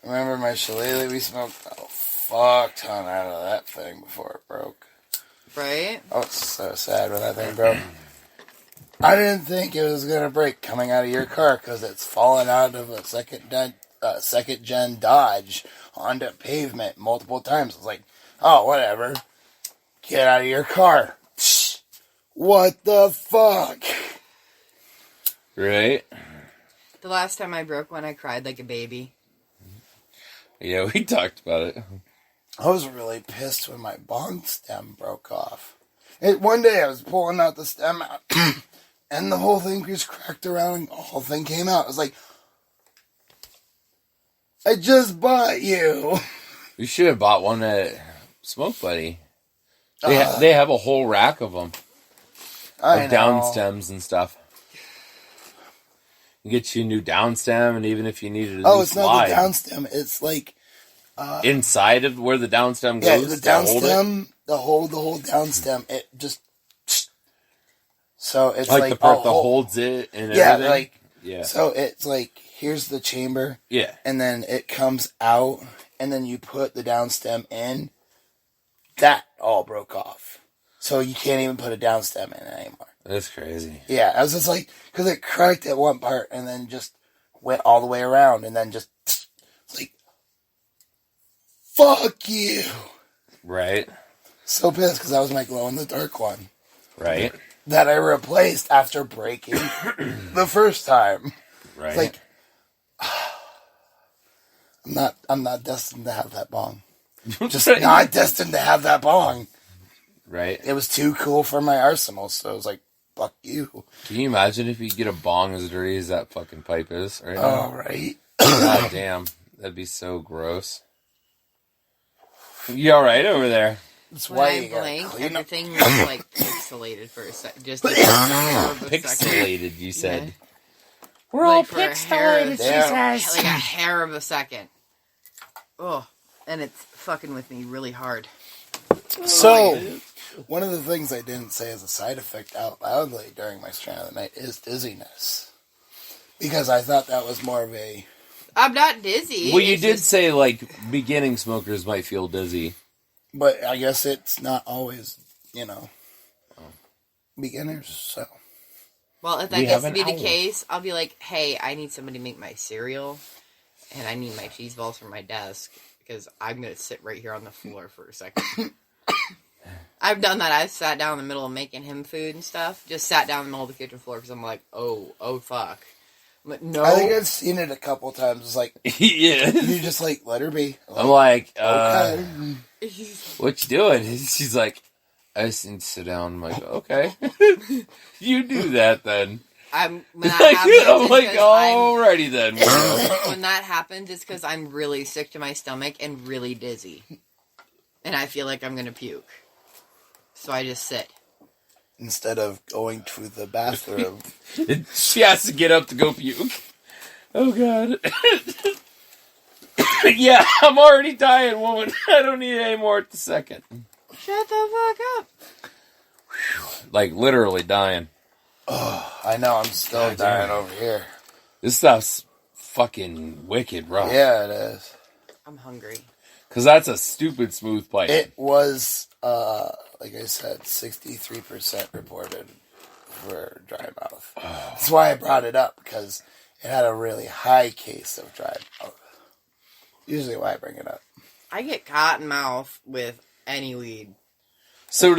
Remember my shillelagh? We smoked a fuck ton out of that thing before it broke. Right. I was so sad when that thing broke. I didn't think it was going to break coming out of your car because it's fallen out of a second gen Dodge onto pavement multiple times. I was like, oh, whatever. Get out of your car. Psh, what the fuck? Right? The last time I broke one, I cried like a baby. Yeah, we talked about it. I was really pissed when my bong stem broke off. One day I was pulling out the stem out, and the whole thing just cracked around and the whole thing came out. I was like, I just bought you. We should have bought one at Smoke Buddy. They have a whole rack of them. Of down stems and stuff. You get you a new down stem, and even if you needed a new it's slide. not the down stem. It's like... inside of where the down stem goes? Yeah, the down stem, the whole down stem, it just... So it's like... the part that holds it and everything? Yeah. So it's like, here's the chamber. Yeah. And then it comes out, and then you put the down stem in. That all broke off. So you can't even put a down stem in anymore. That's crazy. Yeah, I was just like... Because it cracked at one part, and then just went all the way around, and then just... It's like... Fuck you! Right. So pissed because that was my glow-in-the-dark one. Right. That I replaced after breaking the first time. Right. It's like... I'm not destined to have that bong. Just not destined to have that bong. Right. It was too cool for my arsenal, so I was like, fuck you. Can you imagine if you get a bong as dirty as that fucking pipe is right Oh, now? right. God damn. That'd be so gross. You alright over there? That's When why I you gotta blinked, clean up. everything was like pixelated for a second. Just a hair of a second. Pixelated, you said. Yeah. We're all Like for a hair of- pixelated, she Yeah. says. Like a hair of a second. Oh, and it's fucking with me really hard. So, one of the things I didn't say as a side effect out loudly during my strain of the night is dizziness. Because I thought that was more of a... I'm not dizzy. Well, you It's did just- say, like, beginning smokers might feel dizzy. But I guess it's not always, beginners, so... We Well, if that gets have to an be the hour. case, I'll be like, hey, I need somebody to make my cereal, and I need my cheese balls from my desk, because I'm going to sit right here on the floor for a second. I've done that. I've sat down in the middle of making him food and stuff. Just sat down in the middle of the kitchen floor, because I'm like, oh, fuck. I'm like, no. I think I've seen it a couple times. It's like, Yeah. you just, like, let her be. I'm like, Okay. what you doing? She's like, I just need to sit down. I'm like, okay. You do that then. When that happens, I'm it's like, 'cause alrighty then. when that happens, it's because I'm really sick to my stomach and really dizzy. And I feel like I'm going to puke. So I just sit. Instead of going to the bathroom. She has to get up to go puke. Oh, God. Yeah, I'm already dying, woman. I don't need any more at the second. Shut the fuck up. Like, literally dying. I know, I'm still God dying damn. over here. This stuff's fucking wicked rough. Yeah, it is. I'm hungry. Because that's a stupid smooth pipe. It was, like I said, 63% reported for dry mouth. That's why I brought it up, because it had a really high case of dry mouth. Usually why I bring it up. I get cotton mouth with any weed. So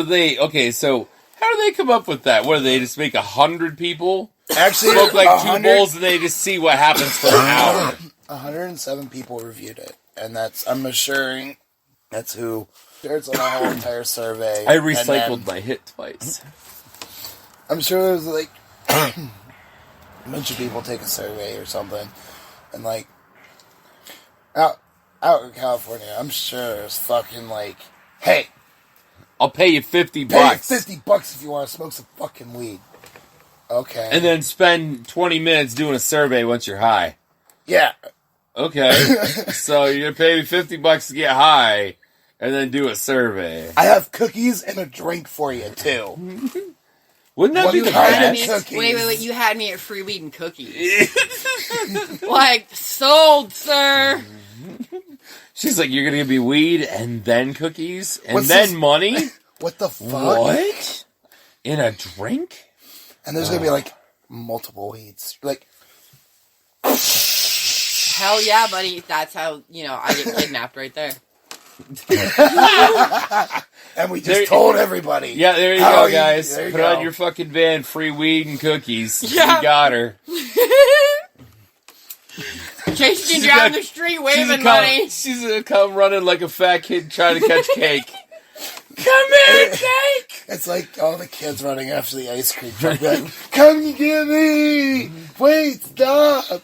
so how do they come up with that? What, do they just make 100 people Actually, smoke like 2 100 bowls and they just see what happens for an hour? 107 people reviewed it, and I'm assuring that's who. There's a whole entire survey. I and recycled then my hit twice. I'm sure there's like a bunch of people take a survey or something, and like out in California, I'm sure there's fucking like, hey, I'll pay you $50. pay $50 if you want to smoke some fucking weed. Okay. And then spend 20 minutes doing a survey once you're high. Yeah. Okay. So you're going to pay me $50 to get high and then do a survey. I have cookies and a drink for you, too. Wouldn't that What be do the you have? best? Cookies. Wait. You had me at free weed and cookies. Like, sold, sir. She's like, you're going to give me weed and then cookies and What's then this- money? What the fuck? What? In a drink? And there's going to be, like, multiple weeds. Like, Hell yeah, buddy. That's how, I get kidnapped right there. and we just told everybody. Yeah, there you How go, guys. there you Put go. on your fucking van, free weed and cookies. Yeah. You got her. Chase you down the street waving gonna money. She's going to come running like a fat kid trying to catch cake. Come here, cake! It's like all the kids running after the ice cream truck. Like, come get me! Wait, stop!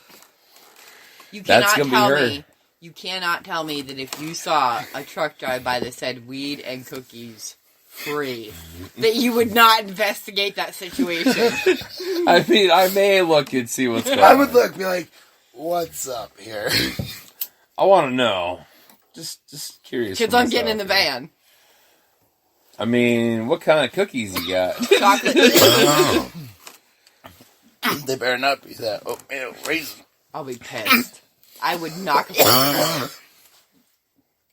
You That's cannot gonna be tell her. me. You cannot tell me that if you saw a truck drive by that said weed and cookies free, that you would not investigate that situation. I mean, I may look and see what's going on. I would look, be like, what's up here? I want to know. Just curious. Kids, for I'm getting in myself. the van. I mean, what kind of cookies you got? Chocolate. They better not be that oatmeal raisin. I'll be pissed. I would knock a fucking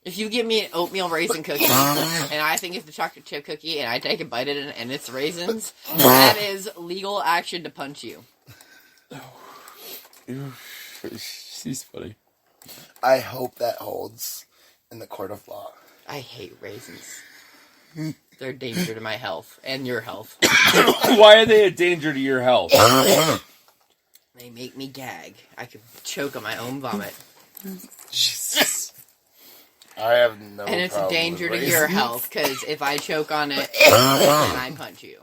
If you give me an oatmeal raisin cookie, and I think it's the chocolate chip cookie, and I take a bite of it and it's raisins, that is legal action to punch you. She's funny. I hope that holds in the court of law. I hate raisins. They're a danger to my health and your health. Why are they a danger to your health? They make me gag. I could choke on my own vomit. Jesus. I have no And it's a problem danger with to your raisins. health, because if I choke on it, then I punch you.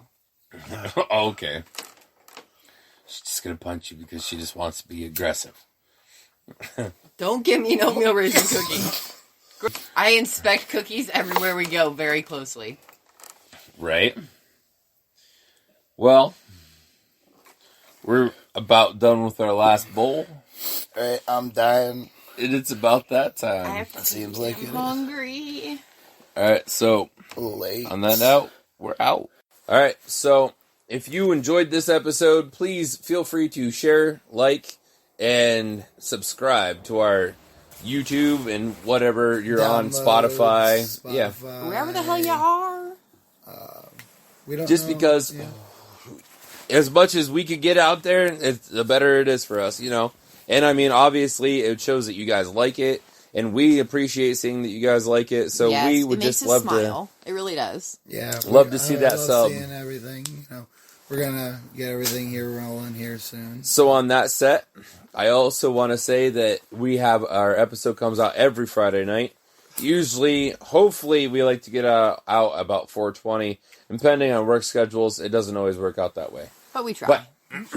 Okay. She's just gonna punch you because she just wants to be aggressive. Don't give me an oatmeal raisin cookie. I inspect cookies everywhere we go very closely. Right? Well, we're about done with our last bowl. Alright, I'm dying. And it's about that I time. have to It seems like it is. hungry. Alright, so Late. on that note, we're out. Alright, so if you enjoyed this episode, please feel free to share, like, and subscribe to our YouTube and whatever you're on, Spotify. Yeah. Wherever the hell you are. We don't Just know. because as much as we could get out there, the better it is for us, And I mean, obviously, it shows that you guys like it, and we appreciate seeing that you guys like it. So Yes, we it would makes just us love smile. It really does. Yeah, Love to see that love sub. Seeing everything, we're gonna get everything here rolling here soon. So on that set, I also want to say that we have our episode comes out every Friday night. Usually, hopefully, we like to get out about 4:20. Depending on work schedules, it doesn't always work out that way. But we try. But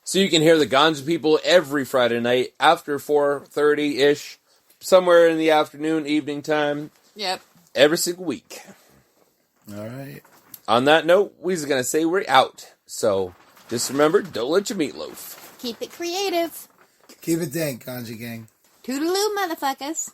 so you can hear the Ganja People every Friday night after 4:30-ish, somewhere in the afternoon, evening time, Yep. every single week. All right. On that note, we're just going to say we're out. So just remember, don't let your meatloaf. Keep it creative. Keep it dank, Ganja Gang. Toodaloo, motherfuckers.